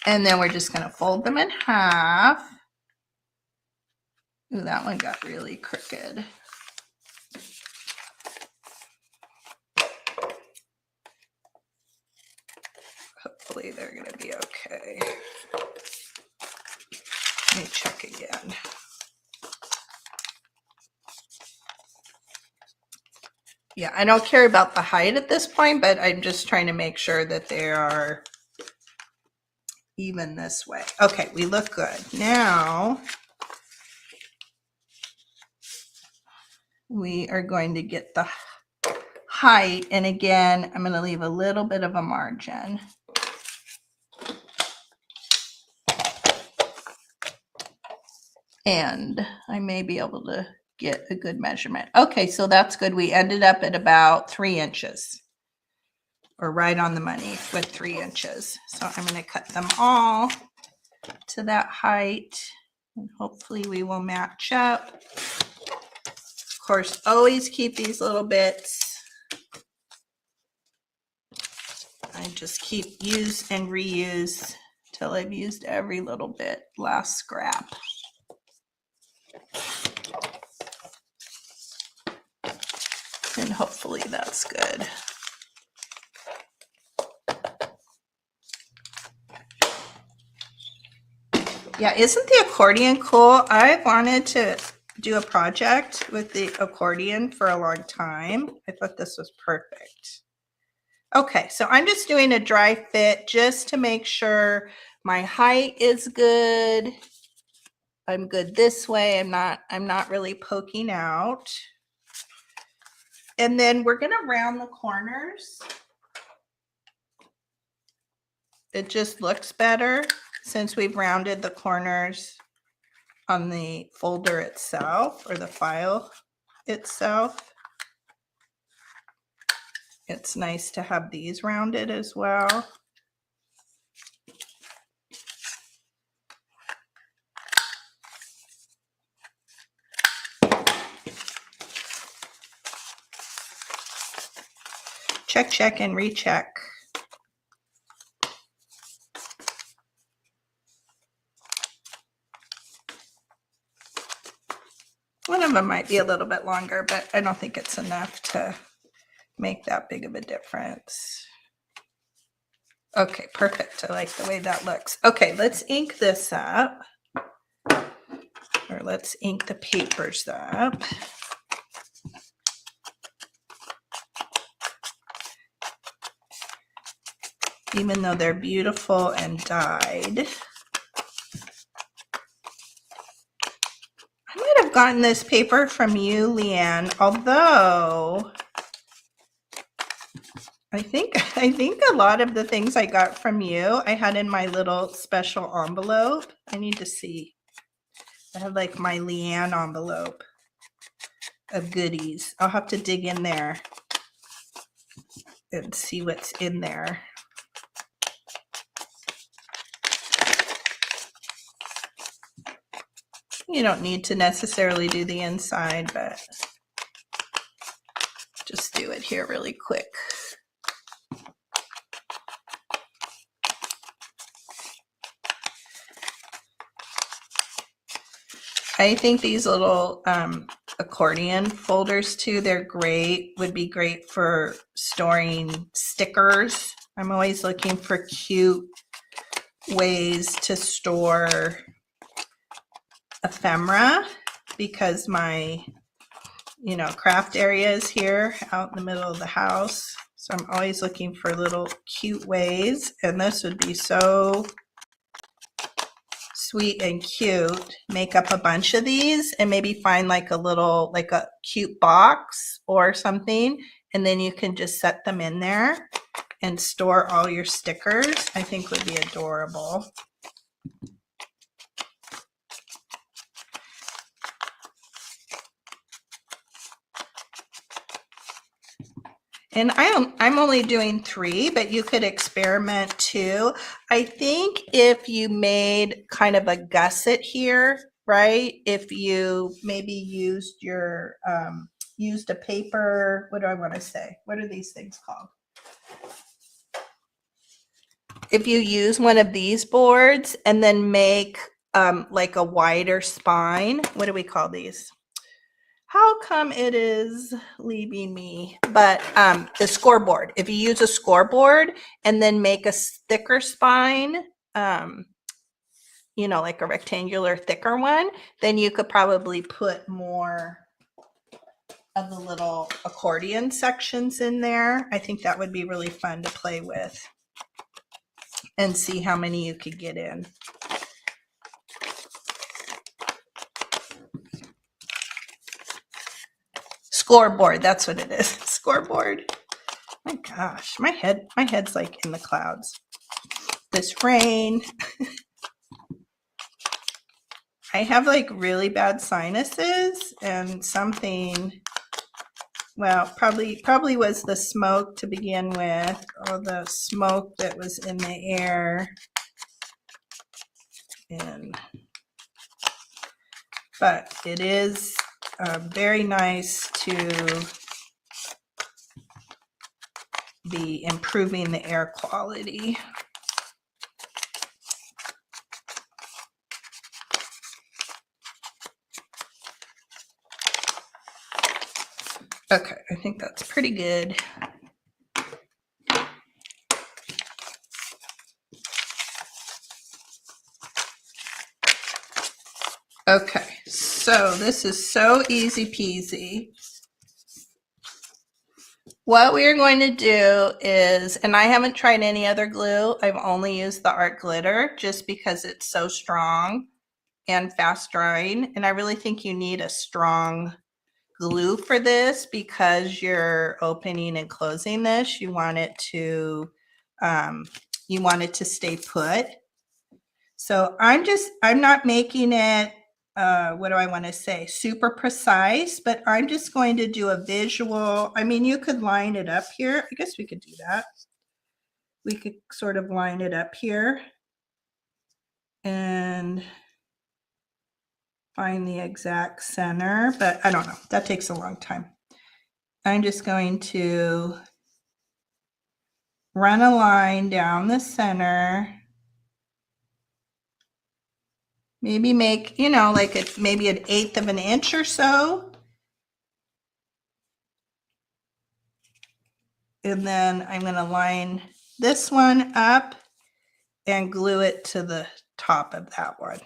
And then we're just going to fold them in half. Ooh, that one got really crooked. Hopefully they're going to be okay. Let me check again. Yeah, I don't care about the height at this point, but I'm just trying to make sure that they are even this way. Okay, we look good. Now we are going to get the height. And again, I'm going to leave a little bit of a margin. And I may be able to get a good measurement. Okay, so that's good. We ended up at about 3 inches, or right on the money with 3 inches. So I'm going to cut them all to that height, and hopefully we will match up. Of course, always keep these little bits. I just keep use and reuse till I've used every little bit, last scrap. And hopefully that's good. Yeah, isn't the accordion cool? I wanted to do a project with the accordion for a long time. I thought this was perfect. Okay, so I'm just doing a dry fit just to make sure my height is good. I'm good this way. I'm not really poking out. And then we're gonna round the corners. It just looks better since we've rounded the corners on the folder itself or the file itself. It's nice to have these rounded as well. Check, check, and recheck. One of them might be a little bit longer, but I don't think it's enough to make that big of a difference. Okay, perfect. I like the way that looks. Okay, let's ink this up. Or let's ink the papers up. Even though they're beautiful and dyed. I might have gotten this paper from you, Leanne, although I think a lot of the things I got from you, I had in my little special envelope. I need to see. I have like my Leanne envelope of goodies. I'll have to dig in there and see what's in there. You don't need to necessarily do the inside, but just do it here really quick. I think these little accordion folders too, they're great, would be great for storing stickers. I'm always looking for cute ways to store ephemera because my, craft area is here out in the middle of the house. So I'm always looking for little cute ways, and this would be so sweet and cute. Make up a bunch of these and maybe find like a cute box or something, and then you can just set them in there and store all your stickers. I think would be adorable. And I'm only doing 3, but you could experiment too. I think if you made kind of a gusset here, right? If you maybe used your used a paper, what do I want to say? What are these things called? If you use one of these boards and then make like a wider spine, what do we call these? How come it is leaving me? But the scoreboard, if you use a scoreboard and then make a thicker spine, like a rectangular thicker one, then you could probably put more of the little accordion sections in there. I think that would be really fun to play with and see how many you could get in. Scoreboard, that's what it is. Scoreboard. My gosh, my head's like in the clouds. This rain. I have like really bad sinuses and something, well, probably was the smoke to begin with, all the smoke that was in the air. But it is very nice to be improving the air quality. Okay, I think that's pretty good. Okay, so this is so easy peasy. What we are going to do is, and I haven't tried any other glue, I've only used the art glitter just because it's so strong and fast drying. And I really think you need a strong glue for this because you're opening and closing this. You want it to stay put. So I'm not making it, what do I want to say, super precise, but I'm just going to do a visual. I mean, you could line it up here. I guess we could do that. We could sort of line it up here and find the exact center, but I don't know. That takes a long time. I'm just going to run a line down the center. Maybe make, you know, like maybe 1/8 of an inch or so. And then I'm going to line this one up and glue it to the top of that one.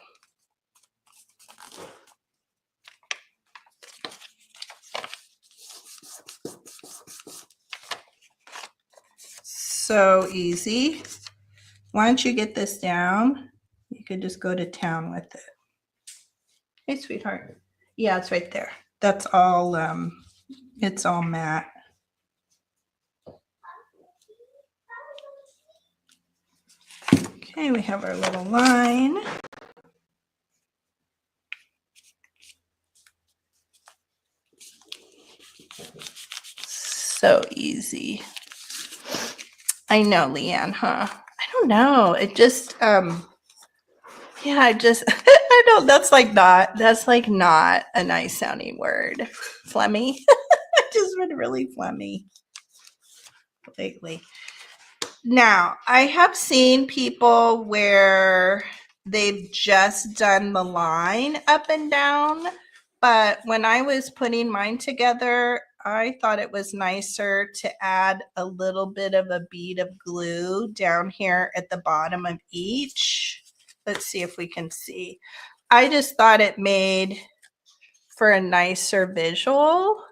So easy. Once you get this down, you could just go to town with it. Hey, sweetheart. Yeah, it's right there. That's all, it's all matte. Okay, we have our little line. So easy. I know, Leanne, huh? I don't know. It just, yeah, I don't, that's like not a nice sounding word. Phlegmy. I just been really phlegmy lately. Now, I have seen people where they've just done the line up and down, but when I was putting mine together, I thought it was nicer to add a little bit of a bead of glue down here at the bottom of each. Let's see if we can see. I just thought it made for a nicer visual.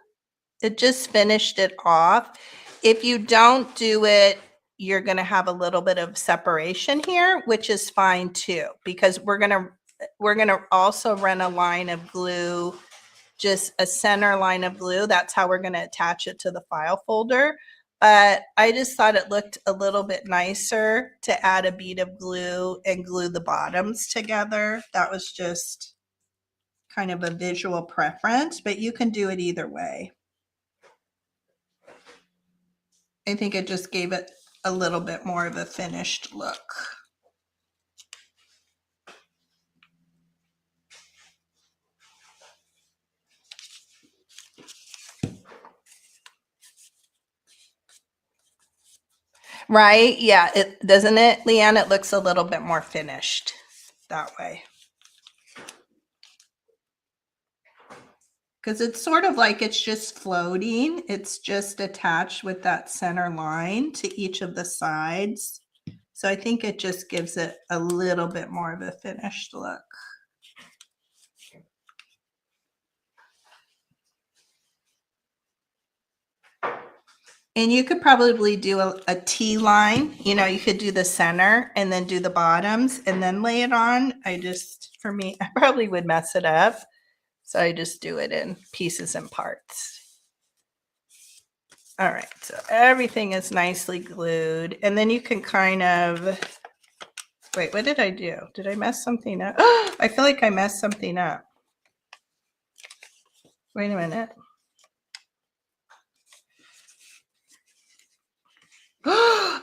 It just finished it off. If you don't do it, you're going to have a little bit of separation here, which is fine too, because we're going to also run a line of glue, just a center line of glue. That's how we're going to attach it to the file folder. But I just thought it looked a little bit nicer to add a bead of glue and glue the bottoms together. That was just kind of a visual preference, but you can do it either way. I think it just gave it a little bit more of a finished look. Right? Yeah, it doesn't it, Leanne? It looks a little bit more finished that way. Because it's sort of like it's just floating. It's just attached with that center line to each of the sides. So I think it just gives it a little bit more of a finished look. And you could probably do a T line. You know, you could do the center and then do the bottoms and then lay it on. For me, I probably would mess it up. So I just do it in pieces and parts. All right, so everything is nicely glued. And then you can kind of, wait, what did I do? Did I mess something up? I feel like I messed something up. Wait a minute.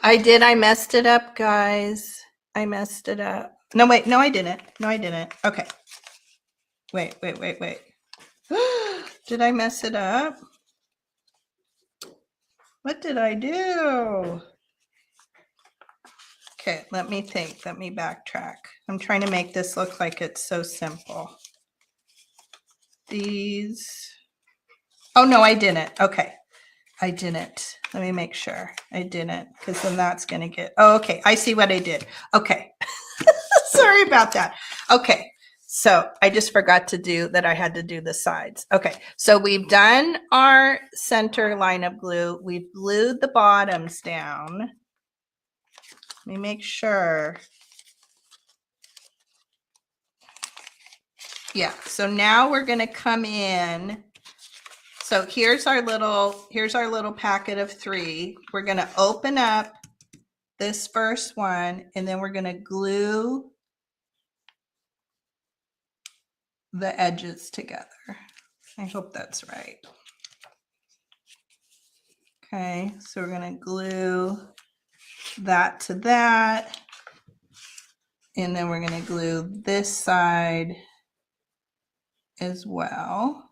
I did. I messed it up, guys. I messed it up. No, wait. No, I didn't. No, I didn't. Okay. Wait. Did I mess it up? What did I do? Okay, let me think. Let me backtrack. I'm trying to make this look like it's so simple. These. Oh, no, I didn't. Okay. I didn't. Let me make sure. I didn't, because then that's going to get. Oh, okay. I see what I did. Okay. Sorry about that. Okay. So I just forgot to do that. I had to do the sides. Okay. So we've done our center line of glue. We've glued the bottoms down. Let me make sure. Yeah. So now we're going to come in. So here's our little packet of 3. We're going to open up this first one, and then we're going to glue the edges together. I hope that's right. Okay, so we're going to glue that to that, and then we're going to glue this side as well.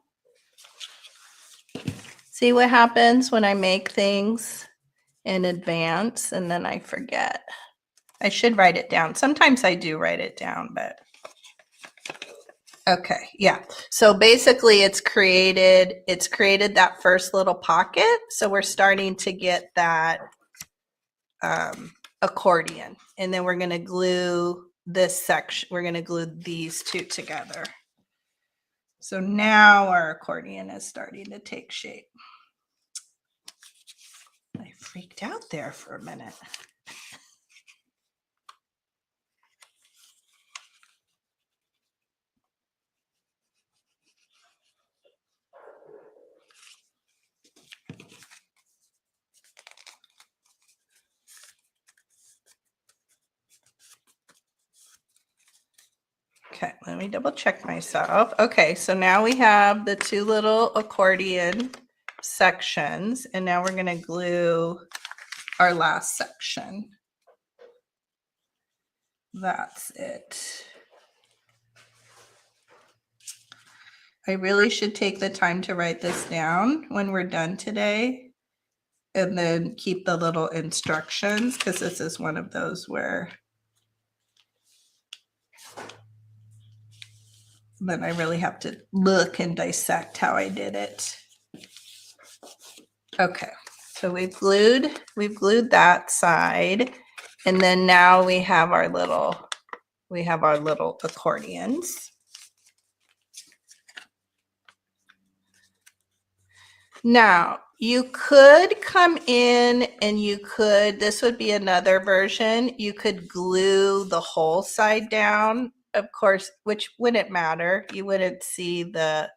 See what happens when I make things in advance and then I forget. I should write it down. Sometimes I do write it down, but okay, yeah. So basically it's created that first little pocket. So we're starting to get that accordion. And then we're going to glue this section. We're going to glue these 2 together. So now our accordion is starting to take shape. I freaked out there for a minute. Okay, let me double check myself. Okay, so now we have the 2 little accordion sections, and now we're going to glue our last section. That's it. I really should take the time to write this down when we're done today, and then keep the little instructions, because this is one of those where then I really have to look and dissect how I did it. Okay, so we've glued that side, and then now we have our little accordions. Now, you could come in and this would be another version. You could glue the whole side down, of course, which wouldn't matter. You wouldn't see the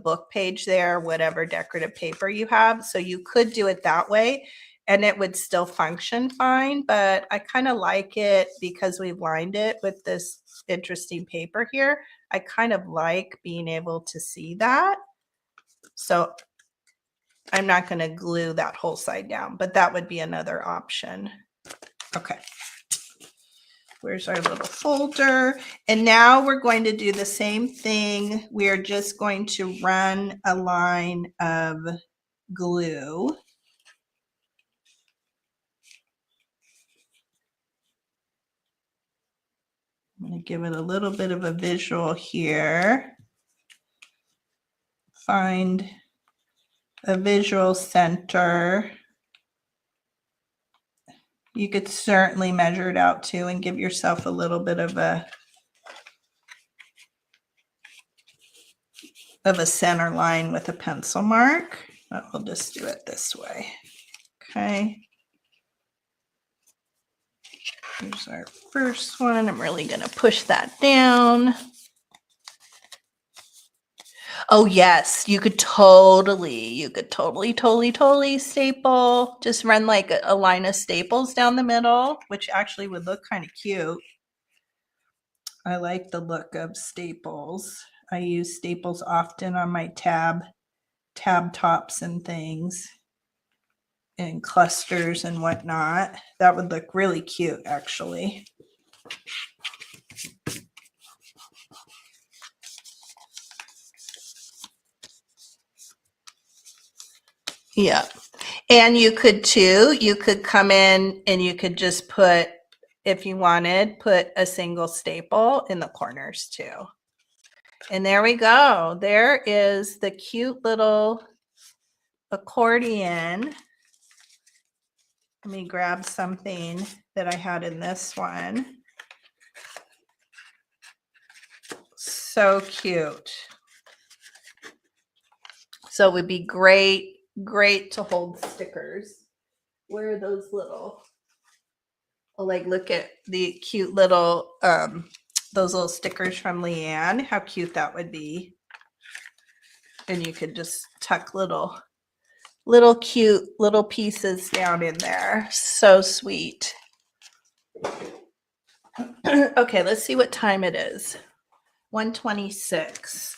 book page there, whatever decorative paper you have. So you could do it that way and it would still function fine. But I kind of like it because we've lined it with this interesting paper here. I kind of like being able to see that. So I'm not going to glue that whole side down, but that would be another option. Okay. Where's our little folder? And now we're going to do the same thing. We're just going to run a line of glue. I'm going to give it a little bit of a visual here. Find a visual center. You could certainly measure it out too and give yourself a little bit of a center line with a pencil mark, but we'll just do it this way. Okay. Here's our first one. I'm really going to push that down. Oh yes, you could totally staple. Just run like a line of staples down the middle, which actually would look kind of cute. I like the look of staples. I use staples often on my tab tops and things, and clusters and whatnot. That would look really cute, actually. Yeah. And you could come in and you could just put, if you wanted, put a single staple in the corners too. And there we go. There is the cute little accordion. Let me grab something that I had in this one. So cute. So it would be great to hold stickers. Where are those little, oh, like look at the cute little, those little stickers from Leanne, how cute that would be. And you could just tuck little cute little pieces down in there. So sweet. Okay, let's see what time it is. 1:26.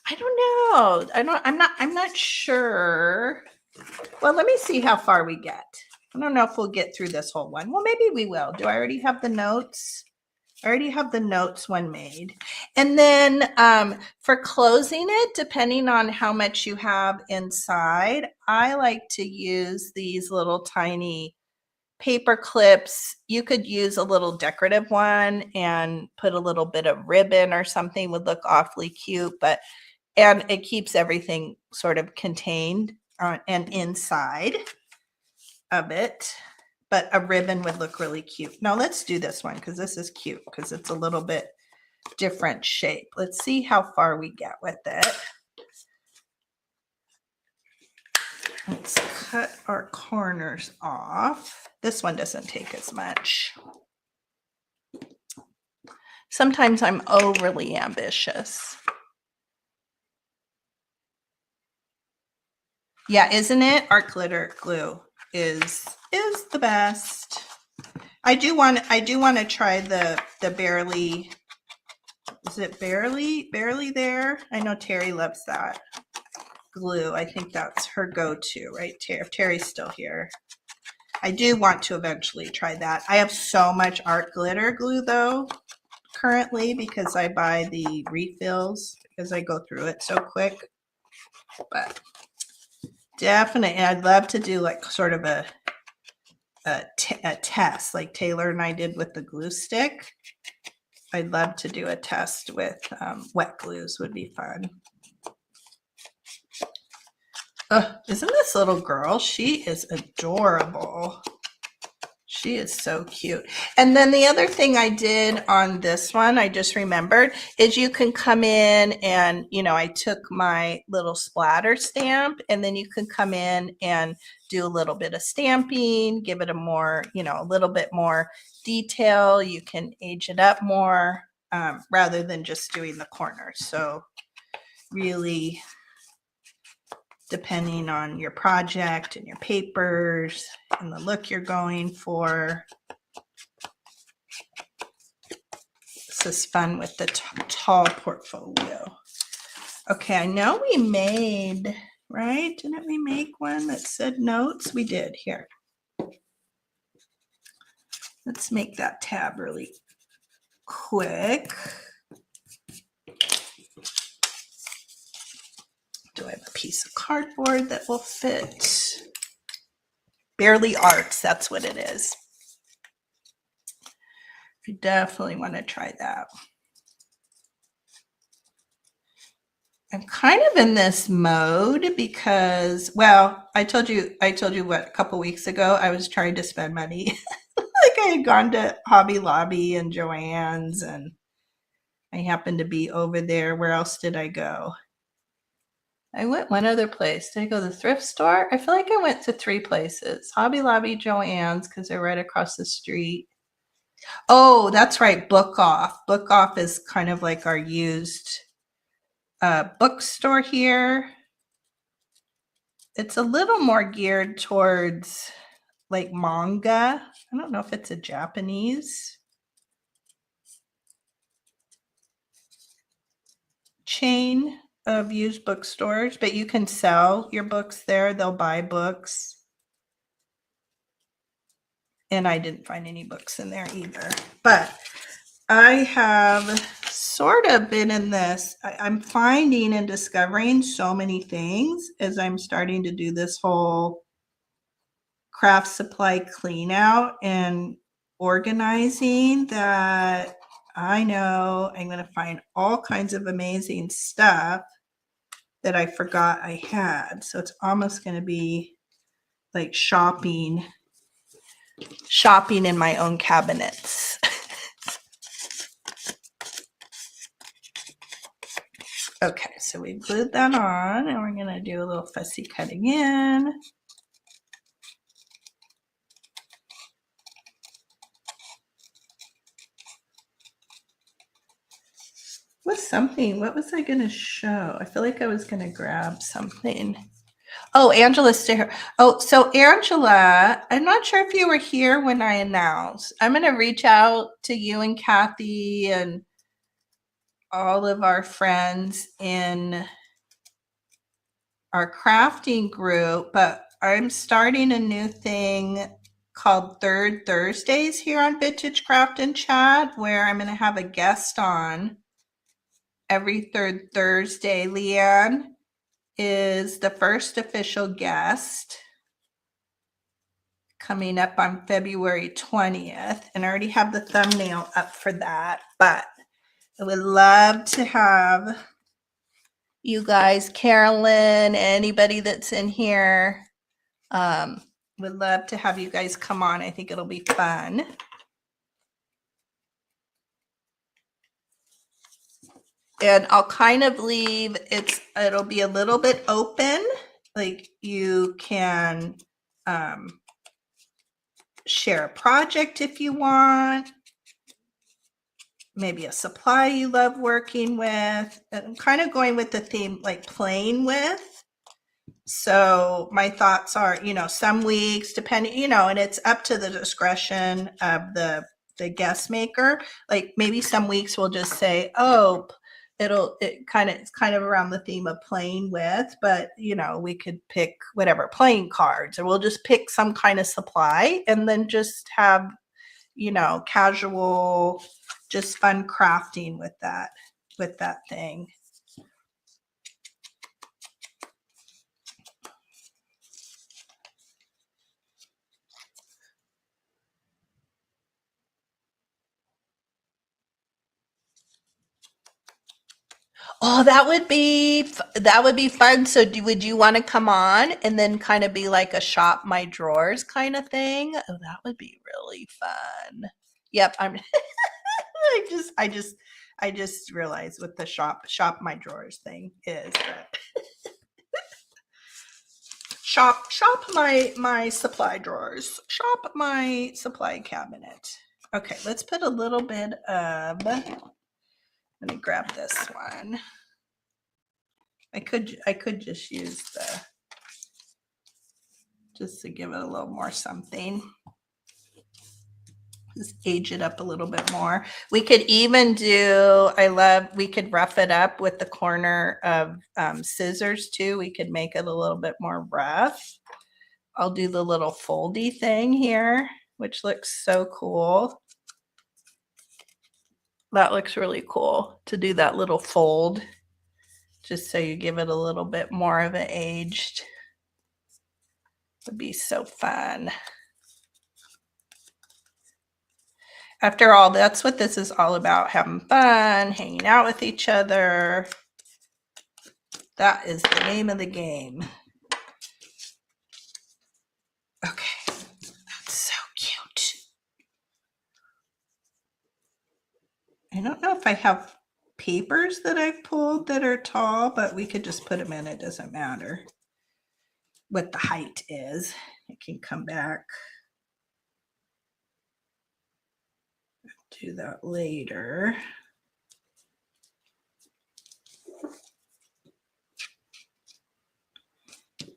I don't know. I'm not sure. Well, let me see how far we get. I don't know if we'll get through this whole one. Well, maybe we will. Do I already have the notes? I already have the notes one made. And then for closing it, depending on how much you have inside, I like to use these little tiny paper clips. You could use a little decorative one and put a little bit of ribbon or something, would look awfully cute, and it keeps everything sort of contained and inside of it. But a ribbon would look really cute. Now let's do this one because this is cute because it's a little bit different shape. Let's see how far we get with it. Let's cut our corners off. This one doesn't take as much. Sometimes I'm overly ambitious. Yeah, isn't it? Art glitter glue is the best. I do want to try the barely. Is it barely there? I know Terry loves that glue. I think that's her go-to, right? If Terry's still here. I do want to eventually try that. I have so much art glitter glue though currently because I buy the refills because I go through it so quick. But definitely, I'd love to do like sort of a test like Taylor and I did with the glue stick. I'd love to do a test with wet glues, would be fun. Isn't this little girl? She is adorable. She is so cute. And then the other thing I did on this one, I just remembered, is you can come in and, I took my little splatter stamp and then you can come in and do a little bit of stamping, give it a more, a little bit more detail. You can age it up more rather than just doing the corners. So really, depending on your project and your papers and the look you're going for. This is fun with the tall portfolio. Okay, I know we made, right? Didn't we make one that said notes? We did. Here. Let's make that tab really quick. Do I have a piece of cardboard that will fit? Barely Arts, that's what it is. You definitely want to try that. I'm kind of in this mode because, well, I told you what, a couple weeks ago, I was trying to spend money. Like I had gone to Hobby Lobby and Joann's and I happened to be over there. Where else did I go? I went one other place. Did I go to the thrift store? I feel like I went to 3 places. Hobby Lobby, Joann's, because they're right across the street. Oh, that's right. Book Off. Book Off is kind of like our used bookstore here. It's a little more geared towards like manga. I don't know if it's a Japanese chain of used bookstores, but you can sell your books there. They'll buy books. And I didn't find any books in there either. But I have sort of been in this. I'm finding and discovering so many things as I'm starting to do this whole craft supply clean out and organizing that I know I'm going to find all kinds of amazing stuff that I forgot I had. So it's almost going to be like shopping in my own cabinets. Okay, so we glued that on and we're going to do a little fussy cutting in. What was I going to show? I feel like I was going to grab something. Oh, Angela's still here. Oh, so Angela, I'm not sure if you were here when I announced. I'm going to reach out to you and Kathy and all of our friends in our crafting group, but I'm starting a new thing called Third Thursdays here on Vintage Craft and Chat, where I'm going to have a guest on every third Thursday. Leanne is the first official guest coming up on February 20th, and I already have the thumbnail up for that, but I would love to have you guys, Carolyn, anybody that's in here, would love to have you guys come on. I think it'll be fun. And I'll kind of leave it'll be a little bit open, like you can share a project if you want, maybe a supply you love working with. I'm kind of going with the theme like playing with. So my thoughts are, some weeks depending, and it's up to the discretion of the guest maker. Like maybe some weeks we'll just say, oh, it's kind of around the theme of playing with, but we could pick whatever, playing cards, or we'll just pick some kind of supply and then just have, casual, just fun crafting with that thing. Oh, that would be fun. So would you want to come on and then kind of be like a shop my drawers kind of thing? Oh, that would be really fun. Yep, I'm I just realized what the shop my drawers thing is. Shop my supply drawers. Shop my supply cabinet. Okay, let's put a little bit of, let me grab this one. I could just use just to give it a little more something. Just age it up a little bit more. We could even do, we could rough it up with the corner of scissors too. We could make it a little bit more rough. I'll do the little foldy thing here, which looks so cool. That looks really cool to do that little fold, just so you give it a little bit more of an aged. Would be so fun. After all, that's what this is all about, having fun, hanging out with each other. That is the name of the game. Okay, that's so cute. I don't know if I have papers that I've pulled that are tall, but we could just put them in. It doesn't matter what the height is. It can come back. Do that later.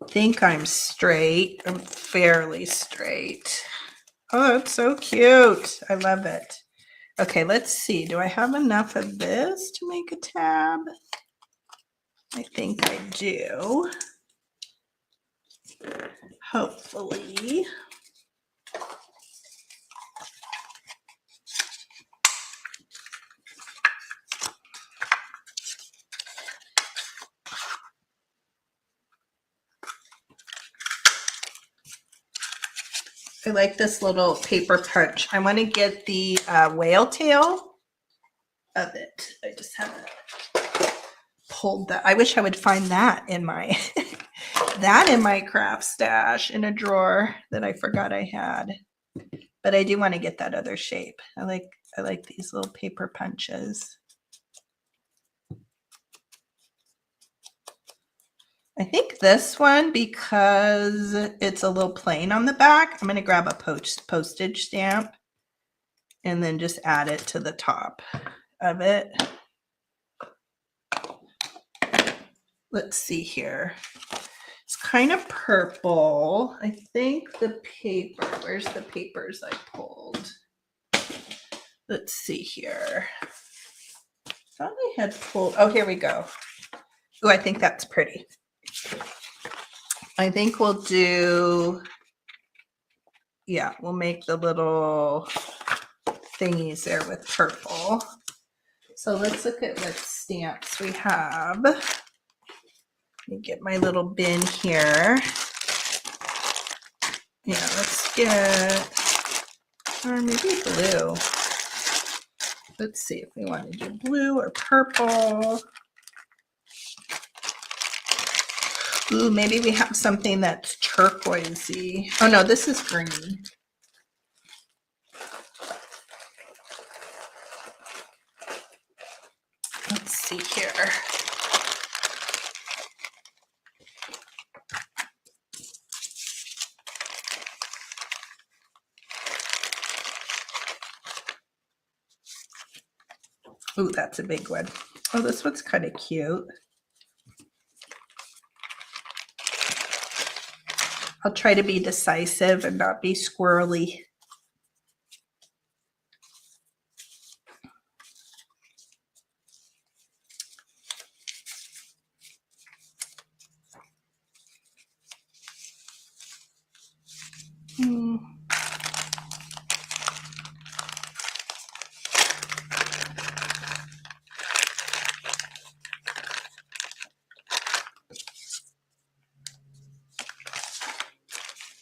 don't think I'm straight. I'm fairly straight. Oh, it's so cute. I love it. Okay, let's see. Do I have enough of this to make a tab? I think I do. Hopefully. I like this little paper punch. I want to get the whale tail of it. I just haven't pulled that. I wish I would find that in my craft stash in a drawer that I forgot I had. But I do want to get that other shape. I like these little paper punches. I think this one, because it's a little plain on the back, I'm going to grab a postage stamp and then just add it to the top of it. Let's see here. It's kind of purple. I think the paper, where's the papers I pulled? Let's see here. I thought I had pulled, oh, here we go. Oh, I think that's pretty. I think we'll do, yeah, we'll make the little thingies there with purple. So let's look at what stamps we have. Let me get my little bin here. Yeah, let's get, or maybe blue. Let's see if we want to do blue or purple. Ooh, maybe we have something that's turquoisey. Oh no, this is green. Let's see here. Ooh, that's a big one. Oh, this one's kind of cute. I'll try to be decisive and not be squirrely.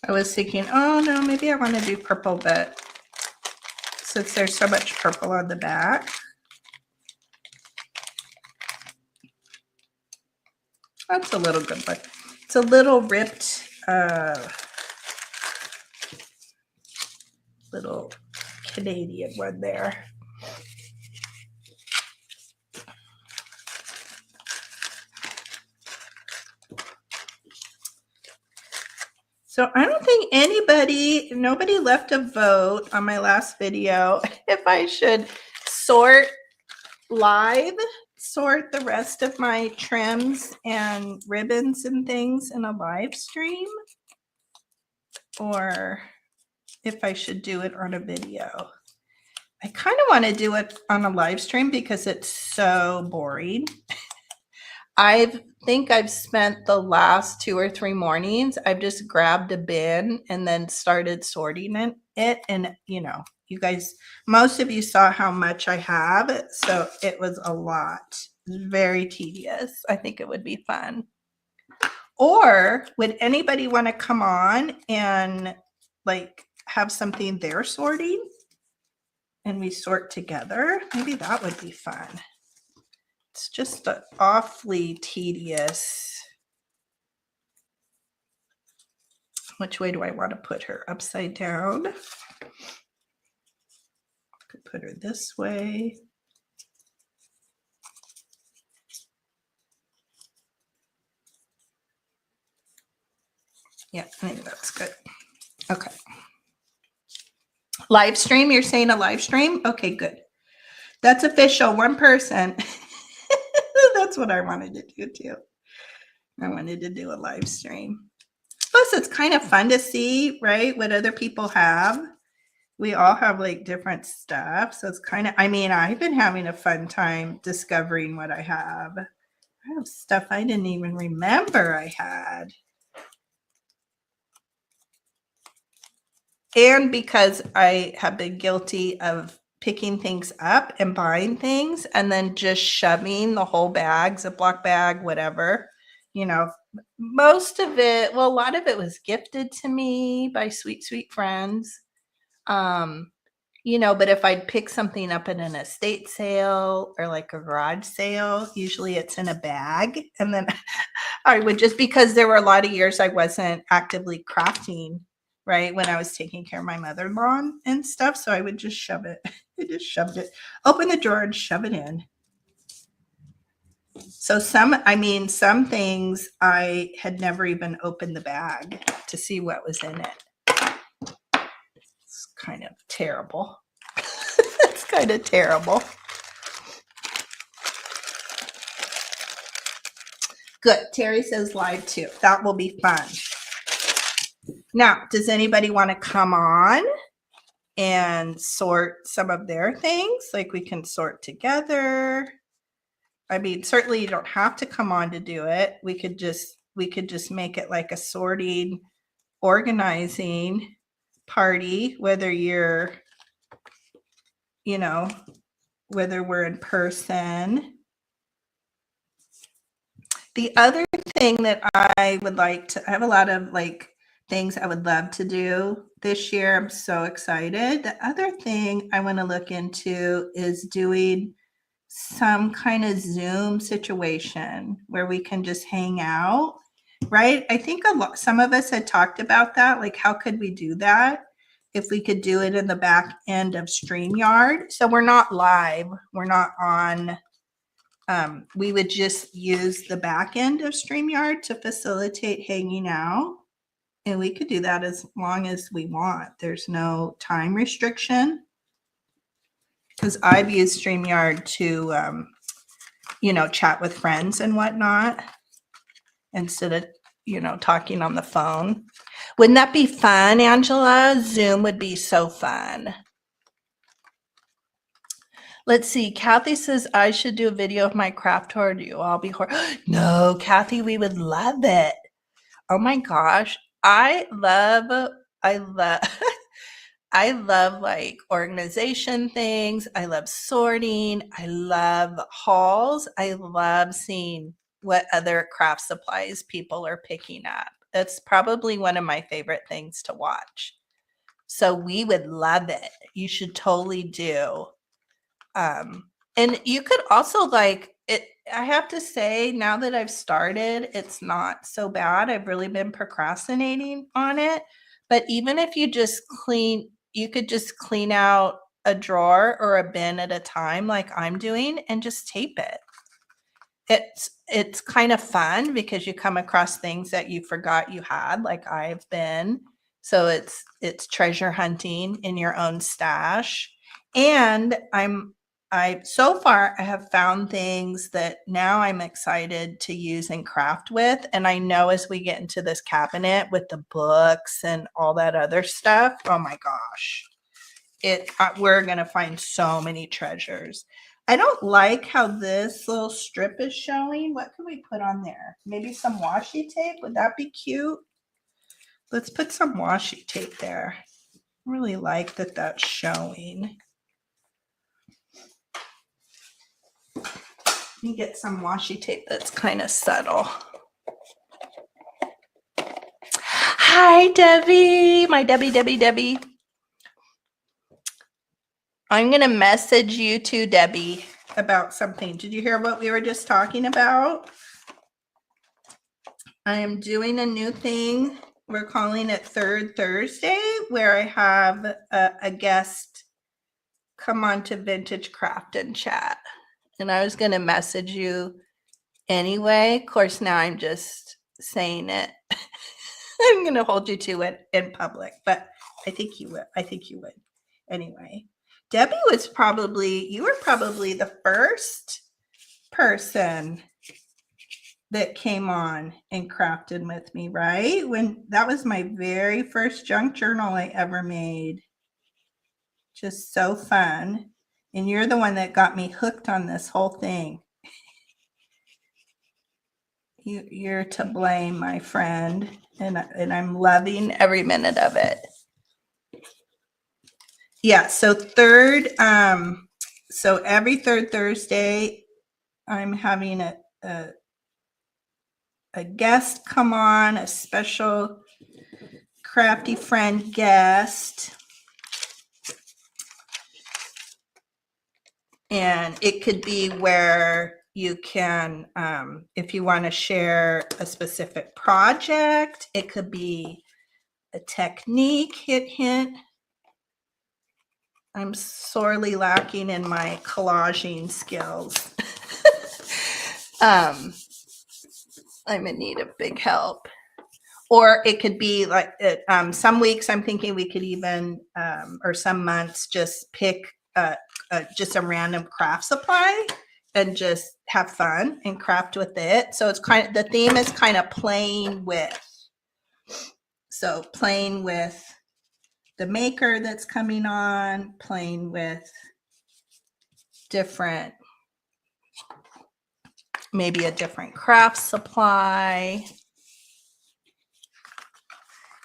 I was thinking, oh no, maybe I want to do purple, but since there's so much purple on the back, that's a little good one. It's a little ripped, little Canadian one there. So I don't think nobody left a vote on my last video if I should sort the rest of my trims and ribbons and things in a live stream, or if I should do it on a video. I kind of want to do it on a live stream because it's so boring. I think I've spent the last 2 or 3 mornings, I've just grabbed a bin and then started sorting it. And, you know, you guys, most of you saw how much I have. So it was a lot. Very tedious. I think it would be fun. Or would anybody want to come on and like have something they're sorting and we sort together? Maybe that would be fun. It's just awfully tedious. Which way do I want to put her? Upside down? Could put her this way. Yeah, I think that's good. Okay. Live stream, you're saying a live stream? Okay, good. That's official, 1 person. That's what I wanted to do too. I wanted to do a live stream. Plus, it's kind of fun to see, right, what other people have. We all have like different stuff. So it's kind of, I mean, I've been having a fun time discovering what I have. I have stuff I didn't even remember I had. And because I have been guilty of picking things up and buying things and then just shoving the whole bag, Ziploc bag, whatever, you know, most of it, well, a lot of it was gifted to me by sweet, sweet friends. You know, but if I'd pick something up at an estate sale or like a garage sale, usually it's in a bag. And then I would just, because there were a lot of years I wasn't actively crafting, right, when I was taking care of my mother-in-law and stuff. So I would just shove it. I just shoved it, open the drawer and shove it in. So some things I had never even opened the bag to see what was in it. It's kind of terrible. It's kind of terrible. Good. Terry says live too. That will be fun. Now, does anybody want to come on and sort some of their things? Like we can sort together. I mean, certainly you don't have to come on to do it. We could just make it like a sorting, organizing party, whether you're, you know, whether we're in person. The other thing that I would like to, I have a lot of like things I would love to do this year. I'm so excited. The other thing I want to look into is doing some kind of Zoom situation where we can just hang out, right? I think some of us had talked about that. Like, how could we do that? If we could do it in the back end of StreamYard. So we're not live. We're not on. We would just use the back end of StreamYard to facilitate hanging out. And we could do that as long as we want. There's no time restriction. Because I've used StreamYard to, you know, chat with friends and whatnot instead of, you know, talking on the phone. Wouldn't that be fun, Angela? Zoom would be so fun. Let's see. Kathy says I should do a video of my craft tour. Do you all be No, Kathy, we would love it. Oh my gosh. I love I love like organization things. I love sorting. I love hauls. I love seeing what other craft supplies people are picking up. It's probably one of my favorite things to watch. So we would love it. You should totally do. And you could also like it. I have to say, now that I've started, it's not so bad. I've really been procrastinating on it. But even if you just you could just clean out a drawer or a bin at a time, like I'm doing, and just tape it. It's kind of fun because you come across things that you forgot you had, like I've been. So it's treasure hunting in your own stash. And so far I have found things that now I'm excited to use and craft with. And I know as we get into this cabinet with the books and all that other stuff, oh my gosh, we're going to find so many treasures. I don't like how this little strip is showing. What can we put on there? Maybe some washi tape. Would that be cute? Let's put some washi tape there. I really like that that's showing. You get some washi tape that's kind of subtle. Hi, Debbie. My Debbie. I'm going to message you too, Debbie, about something. Did you hear what we were just talking about? I am doing a new thing. We're calling it Third Thursday, where I have a guest come on to Vintage Craft and chat. And I was going to message you anyway. Of course, now I'm just saying it. I'm going to hold you to it in public, but I think you would. Anyway, Debbie you were probably the first person that came on and crafted with me, right? When that was my very first junk journal I ever made. Just so fun. And you're the one that got me hooked on this whole thing. You're to blame, my friend. And I'm loving every minute of it. Yeah, so so every third Thursday, I'm having a guest come on, a special crafty friend guest. And it could be where you can, if you want to share a specific project, it could be a technique, hint. I'm sorely lacking in my collaging skills. I'm in need of big help. Or it could be like some weeks I'm thinking we could even, or some months, just pick just a random craft supply and just have fun and craft with it. So it's kind of, the theme is kind of playing with. So playing with the maker that's coming on, playing with different, maybe a different craft supply.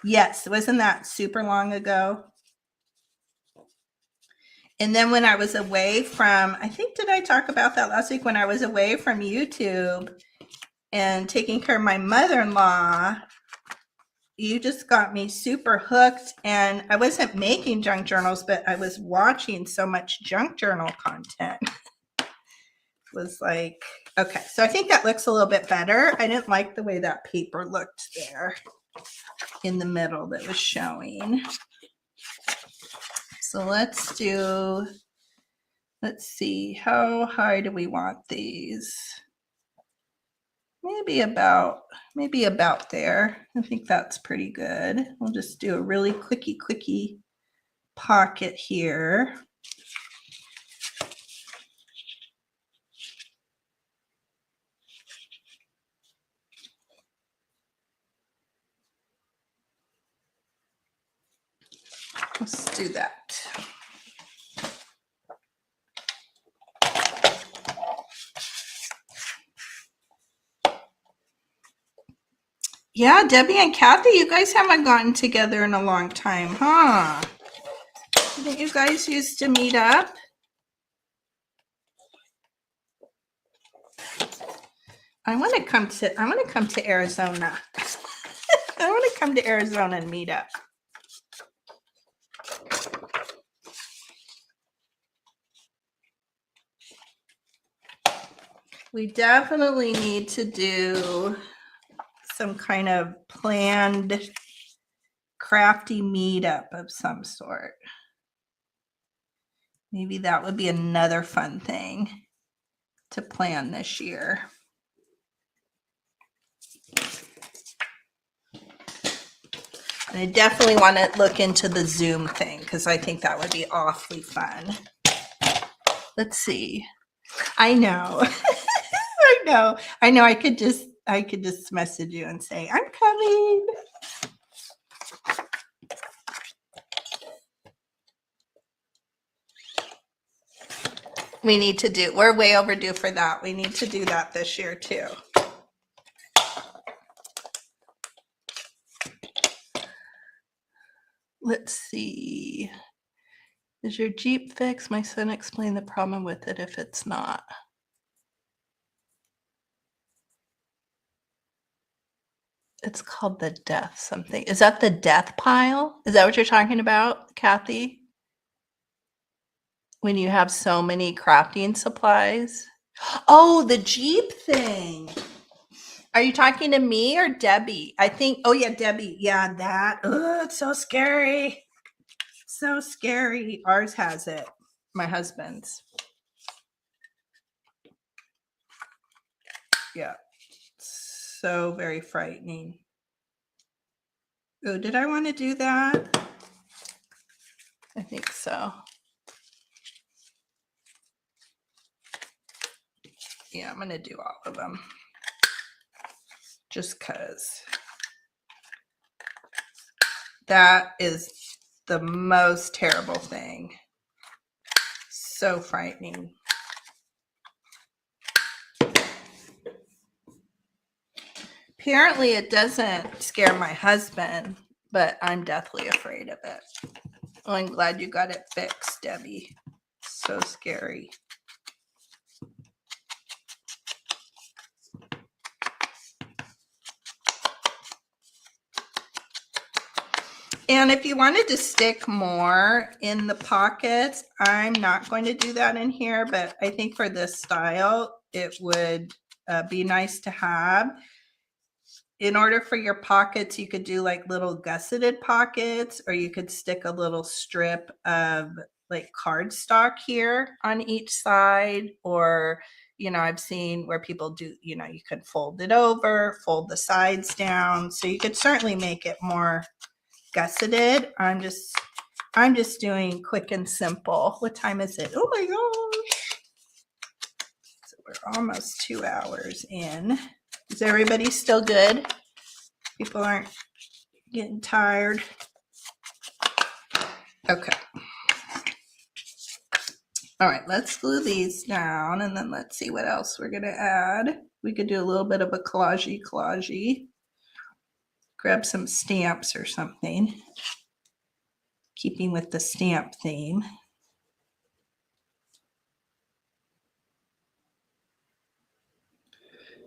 Yes, wasn't that super long ago? And then when I was away from, I think, did I talk about that last week? When I was away from YouTube and taking care of my mother-in-law, you just got me super hooked. And I wasn't making junk journals, but I was watching so much junk journal content. It was like, okay, so I think that looks a little bit better. I didn't like the way that paper looked there in the middle that was showing. So let's see, how high do we want these? Maybe about there. I think that's pretty good. We'll just do a really quickie pocket here. Let's do that. Yeah, Debbie and Kathy, you guys haven't gotten together in a long time, huh? Didn't you guys used to meet up? I want to come to Arizona. I want to come to Arizona and meet up. We definitely need to do some kind of planned crafty meetup of some sort. Maybe that would be another fun thing to plan this year. And I definitely want to look into the Zoom thing because I think that would be awfully fun. Let's see. I know. I know. I could just message you and say, I'm coming. We need to do, we're way overdue for that. We need to do that this year too. Let's see. Is your Jeep fixed? My son explained the problem with it if it's not. It's called the death something. Is that the death pile? Is that what you're talking about, Kathy? When you have so many crafting supplies? Oh, the Jeep thing. Are you talking to me or Debbie? I think, oh yeah, Debbie. Yeah, that. Oh, it's so scary. So scary. Ours has it. My husband's. Yeah. So very frightening. Oh, did I want to do that? I think so. Yeah, I'm going to do all of them. just because that is the most terrible thing. So frightening. Apparently it doesn't scare my husband, but I'm deathly afraid of it. Oh, I'm glad you got it fixed, Debbie. So scary. And if you wanted to stick more in the pockets, I'm not going to do that in here, but I think for this style, it would be nice to have. In order for your pockets, you could do like little gusseted pockets, or you could stick a little strip of like cardstock here on each side, or, you know, I've seen where people do, you know, you could fold it over, fold the sides down. So you could certainly make it more gusseted. I'm just doing quick and simple. What time is it? Oh my gosh. So we're almost 2 hours in. Is everybody still good? People aren't getting tired. Okay. All right, let's glue these down, and then let's see what else we're gonna add. We could do a little bit of a collage. Grab some stamps or something, keeping with the stamp theme.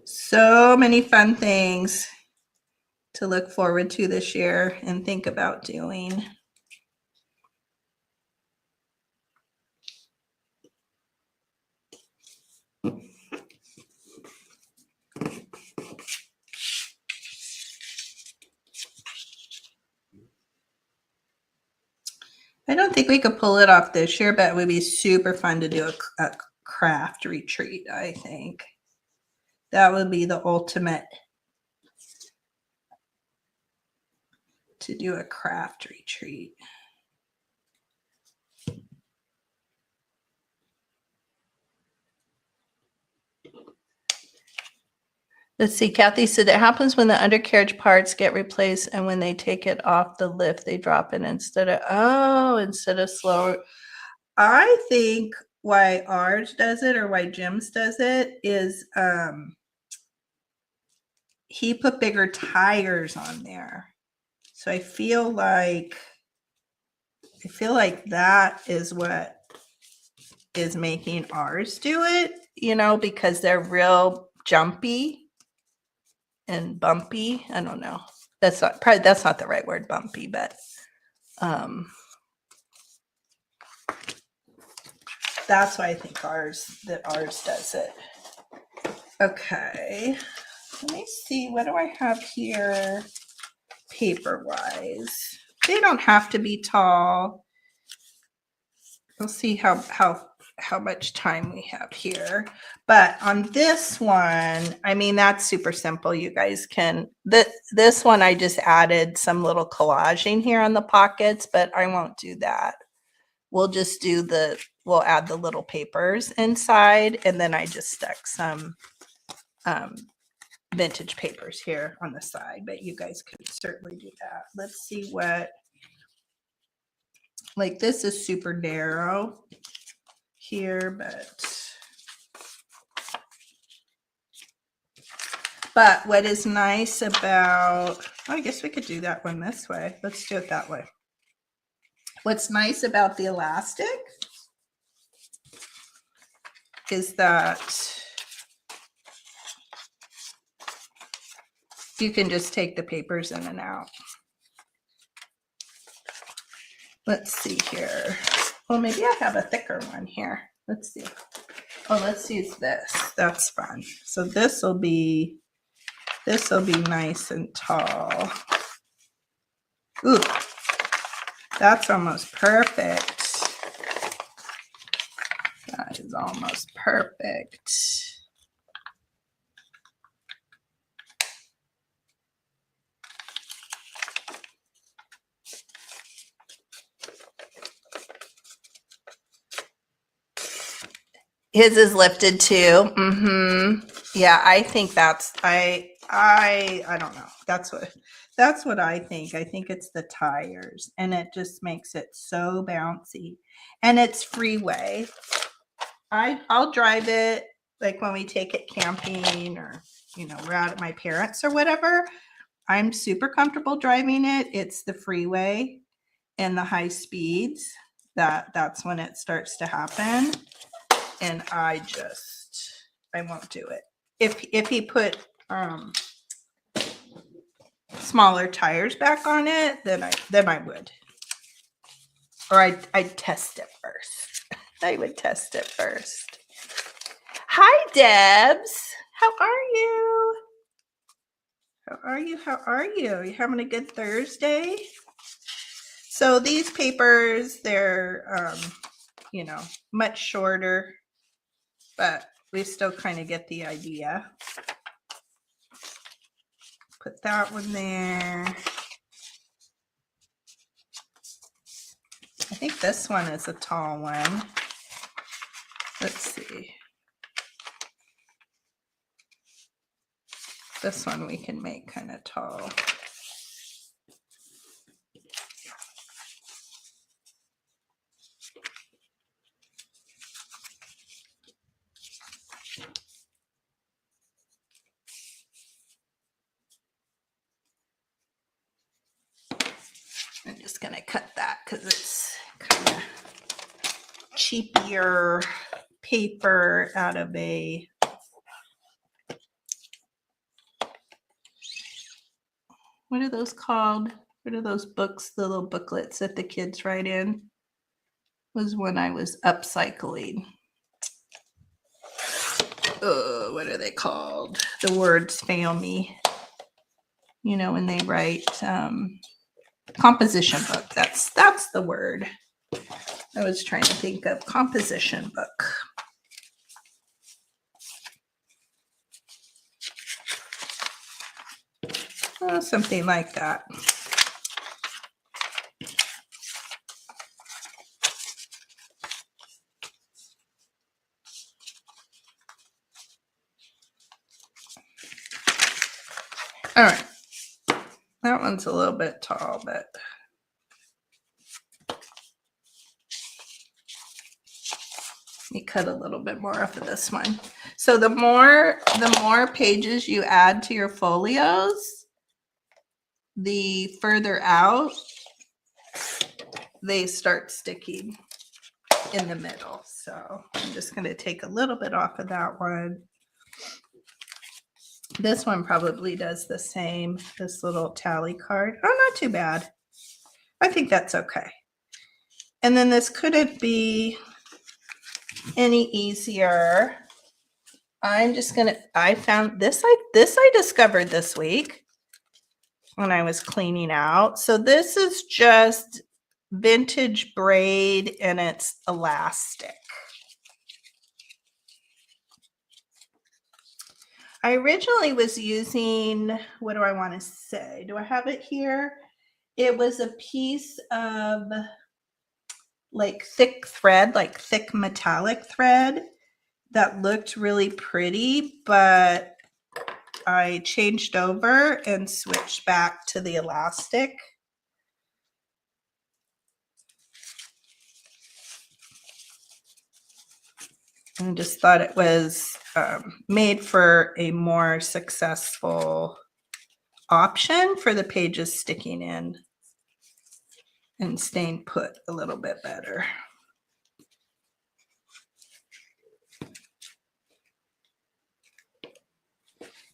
So many fun things to look forward to this year and think about doing. I don't think we could pull it off this year, but it would be super fun to do a craft retreat, I think. That would be the ultimate, to do a craft retreat. Let's see, Kathy said it happens when the undercarriage parts get replaced and when they take it off the lift, they drop it instead of slower. I think why ours does it, or why Jim's does it, is he put bigger tires on there. So I feel like that is what is making ours do it, you know, because they're real jumpy and bumpy. I don't know. That's not the right word, bumpy, but that's why I think ours does it. Okay. Let me see, what do I have here paper wise? They don't have to be tall. We'll see how much time we have here. But on this one, I mean, that's super simple. You guys can, this one, I just added some little collaging here on the pockets, but I won't do that. We'll just do we'll add the little papers inside, and then I just stuck some vintage papers here on the side, but you guys could certainly do that. Let's see what, like this is super narrow here, but what is nice about, I guess we could do that one this way. Let's do it that way. What's nice about the elastic is that you can just take the papers in and out. Let's see here. Well, maybe I have a thicker one here. Let's see. Oh, let's use this. That's fun. So this will be nice and tall. Ooh, that's almost perfect. That is almost perfect. His is lifted too. Yeah, I think that's, I don't know. That's what I think. I think it's the tires, and it just makes it so bouncy. And it's freeway. I'll drive it like when we take it camping, or we're out at my parents' or whatever. I'm super comfortable driving it. It's the freeway and the high speeds that's when it starts to happen. And I won't do it. If he put smaller tires back on it, then I would. Or I'd test it first. I would test it first. Hi, Debs. How are you? How are you? How are you? You having a good Thursday? So these papers, they're much shorter, but we still kind of get the idea. Put that one there. I think this one is a tall one. Let's see. This one we can make kind of tall. I'm just going to cut that because it's kind of cheaper paper out of a what are those called? What are those books, the little booklets that the kids write in? Was when I was upcycling. What are they called? The words fail me. When they write composition book. That's the word I was trying to think of. Composition book. Something like that. All right. That one's a little bit tall, but we cut a little bit more off of this one. So the more pages you add to your folios, the further out they start sticking in the middle. So I'm just going to take a little bit off of that one. This one probably does the same, this little tally card. Oh, not too bad. I think that's okay. And then this couldn't be any easier. I found this, I discovered this week when I was cleaning out. So this is just vintage braid and it's elastic. I originally was using, what do I want to say? Do I have it here? It was a piece of like thick thread, like thick metallic thread that looked really pretty, but I changed over and switched back to the elastic. I just thought it was made for a more successful option for the pages sticking in and staying put a little bit better.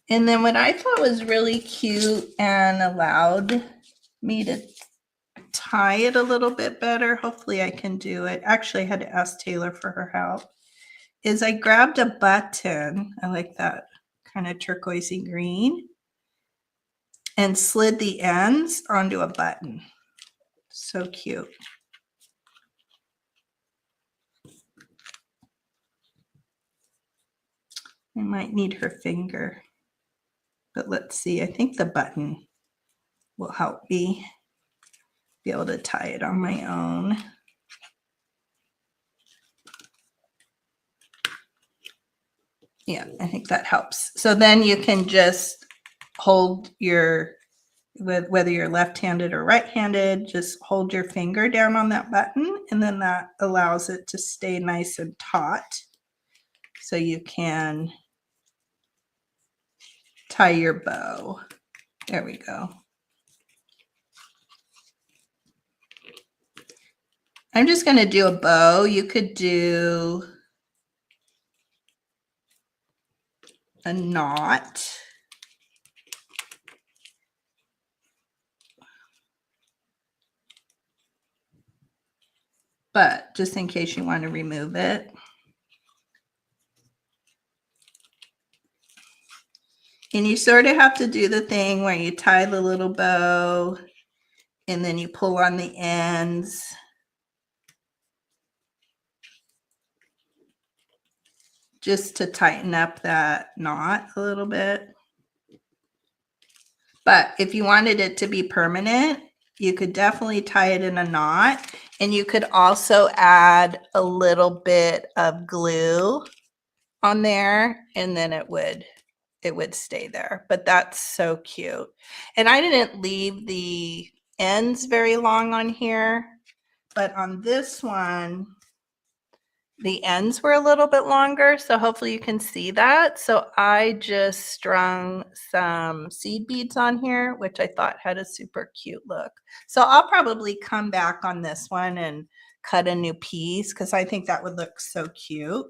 And then what I thought was really cute and allowed me to tie it a little bit better, hopefully I can do it. Actually, I had to ask Taylor for her help. Is I grabbed a button, I like that kind of turquoisey green, and slid the ends onto a button. So cute. I might need her finger, but let's see. I think the button will help me be able to tie it on my own. Yeah, I think that helps. So then you can just hold your, whether you're left-handed or right-handed, just hold your finger down on that button, and then that allows it to stay nice and taut. So you can tie your bow. There we go. I'm just going to do a bow. You could do a knot. But just in case you want to remove it. And you sort of have to do the thing where you tie the little bow and then you pull on the ends. Just to tighten up that knot a little bit. But if you wanted it to be permanent, you could definitely tie it in a knot. And you could also add a little bit of glue on there, and then it would stay there. But that's so cute. And I didn't leave the ends very long on here, but on this one, the ends were a little bit longer, so hopefully you can see that. So I just strung some seed beads on here, which I thought had a super cute look. So I'll probably come back on this one and cut a new piece because I think that would look so cute.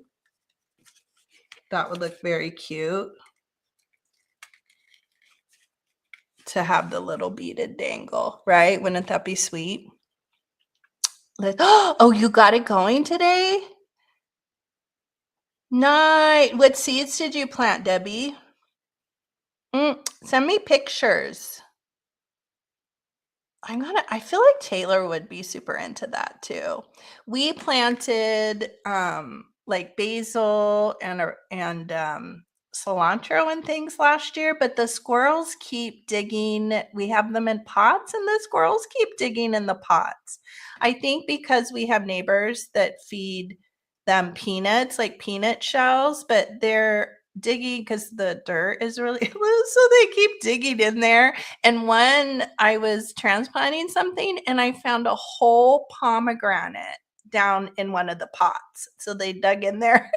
That would look very cute to have the little beaded dangle, right? Wouldn't that be sweet? Oh, you got it going today? Nice. What seeds did you plant, Debbie? Send me pictures. I feel like Taylor would be super into that too. We planted like basil and cilantro and things last year, but the squirrels keep digging. We have them in pots and the squirrels keep digging in the pots. I think because we have neighbors that feed them peanuts, like peanut shells, but they're digging because the dirt is really loose, so they keep digging in there. And one, I was transplanting something and I found a whole pomegranate down in one of the pots. So they dug in there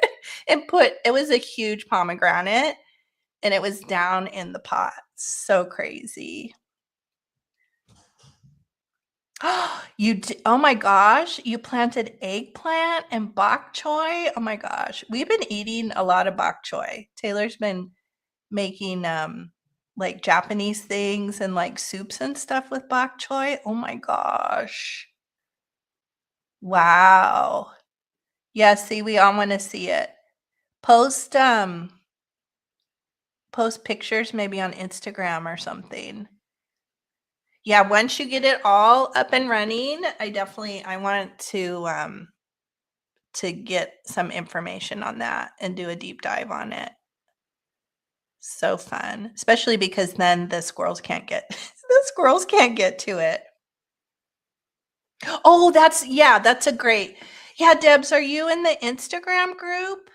and it was a huge pomegranate and it was down in the pot. So crazy. Oh my gosh, you planted eggplant and bok choy. Oh my gosh, we've been eating a lot of bok choy. Taylor's been making like Japanese things and like soups and stuff with bok choy. Oh my gosh. Wow. Yeah, see, we all want to see it. Post pictures maybe on Instagram or something. Yeah, once you get it all up and running, I want to get some information on that and do a deep dive on it. So fun, especially because then the squirrels can't get to it. Oh, that's a great. Yeah, Debs, are you in the Instagram group?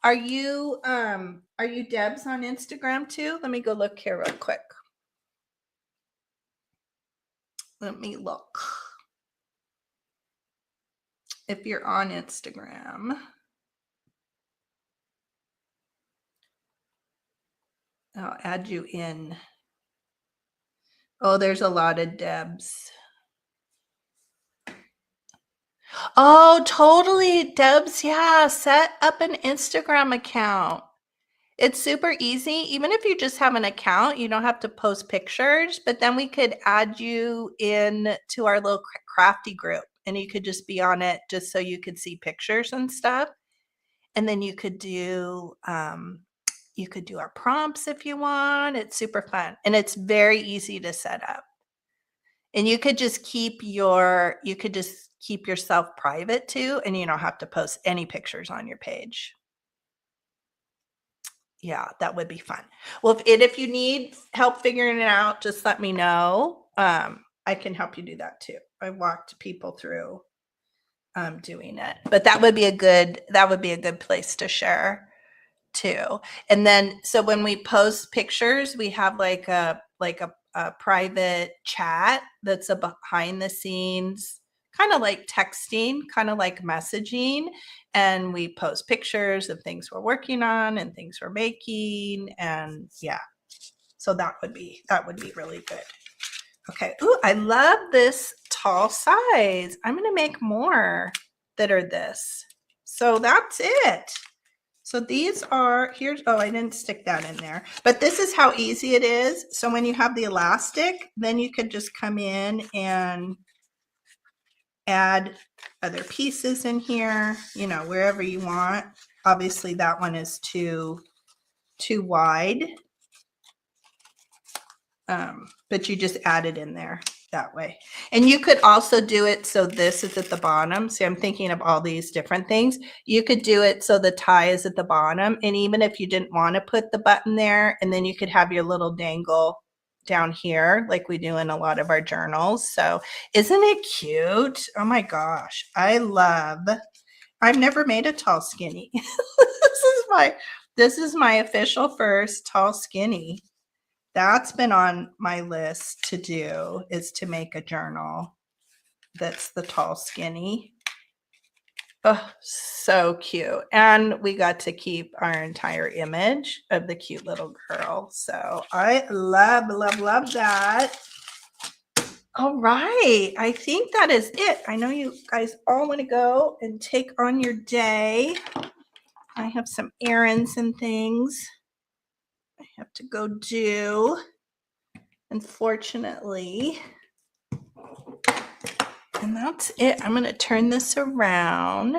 Are you Debs on Instagram too? Let me go look here real quick. Let me look. If you're on Instagram. I'll add you in. Oh, there's a lot of Debs. Oh, totally, Debs. Yeah, set up an Instagram account. It's super easy. Even if you just have an account, you don't have to post pictures, but then we could add you in to our little crafty group and you could just be on it just so you could see pictures and stuff. And then you could do our prompts if you want. It's super fun and it's very easy to set up. And you could just keep yourself private too, and you don't have to post any pictures on your page. Yeah, that would be fun. Well, if you need help figuring it out, just let me know. I can help you do that too. I walked people through doing it, but that would be a good place to share too. And then, so when we post pictures, we have like a private chat that's a behind the scenes, kind of like texting, kind of like messaging. And we post pictures of things we're working on and things we're making. And yeah, so that would be really good. Okay. Ooh, I love this tall size. I'm going to make more that are this. So that's it. So these are, here's, oh, I didn't stick that in there, but this is how easy it is. So when you have the elastic, then you could just come in and add other pieces in here, you know, wherever you want. Obviously that one is too wide, but you just add it in there that way. And you could also do it so this is at the bottom. See, I'm thinking of all these different things. You could do it so the tie is at the bottom. And even if you didn't want to put the button there, and then you could have your little dangle down here like we do in a lot of our journals. So isn't it cute? Oh my gosh, I've never made a tall skinny. This is my official first tall skinny. That's been on my list to do, is to make a journal that's the tall skinny. Oh, so cute. And we got to keep our entire image of the cute little girl. So I love that. All right. I think that is it. I know you guys all want to go and take on your day. I have some errands and things I have to go do. Unfortunately. And that's it. I'm going to turn this around.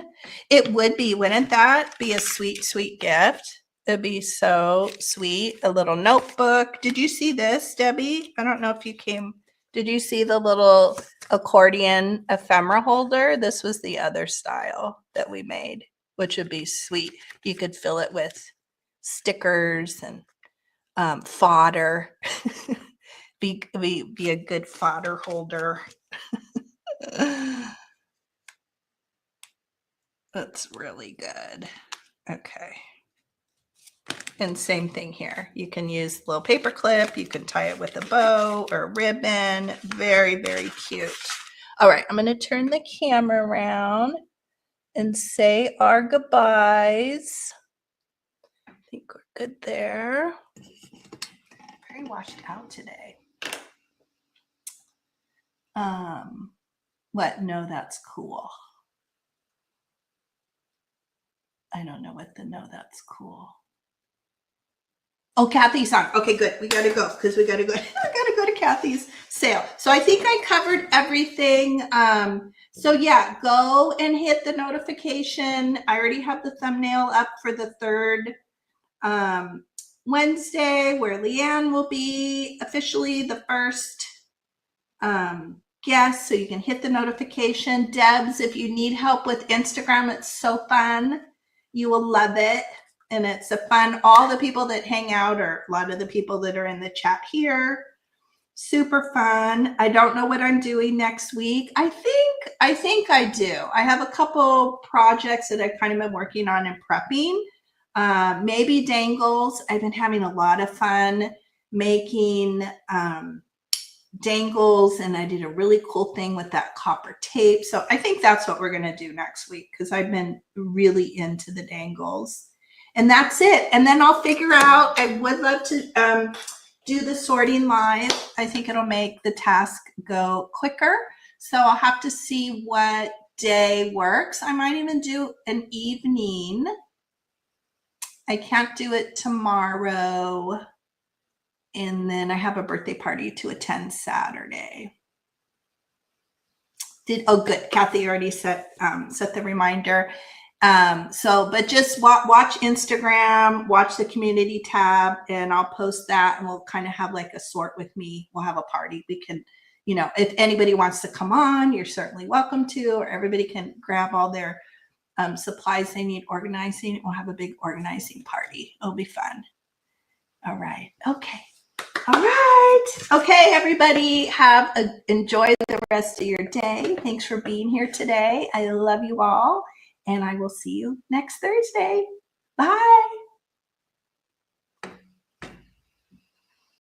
It would be, wouldn't that be a sweet, sweet gift? It'd be so sweet. A little notebook. Did you see this, Debbie? I don't know if you came. Did you see the little accordion ephemera holder? This was the other style that we made, which would be sweet. You could fill it with stickers and fodder. be a good fodder holder. That's really good. Okay. And same thing here. You can use a little paper clip. You can tie it with a bow or a ribbon. Very, very cute. All right. I'm going to turn the camera around and say our goodbyes. I think we're good there. Very washed out today. What? No, that's cool. I don't know what the no, that's cool. Oh, Kathy's on. Okay, good. We got to go because we got to go. I got to go to Kathy's sale. So I think I covered everything. So yeah, go and hit the notification. I already have the thumbnail up for the third Wednesday where Leanne will be officially the first guest. So you can hit the notification. Debs, if you need help with Instagram, it's so fun. You will love it. And it's a fun, all the people that hang out, or a lot of the people that are in the chat here, super fun. I don't know what I'm doing next week. I think I do. I have a couple projects that I've kind of been working on and prepping. Maybe dangles. I've been having a lot of fun making dangles, and I did a really cool thing with that copper tape. So I think that's what we're going to do next week because I've been really into the dangles. And that's it. And then I'll figure out, I would love to do the sorting live. I think it'll make the task go quicker. So I'll have to see what day works. I might even do an evening. I can't do it tomorrow. And then I have a birthday party to attend Saturday. Oh, good. Kathy already set the reminder. But just watch Instagram, watch the community tab, and I'll post that, and we'll kind of have like a sort with me. We'll have a party. We can, you know, if anybody wants to come on, you're certainly welcome to, or everybody can grab all their supplies they need organizing. We'll have a big organizing party. It'll be fun. All right. Okay. All right. Okay, everybody, enjoy the rest of your day. Thanks for being here today. I love you all. And I will see you next Thursday. Bye.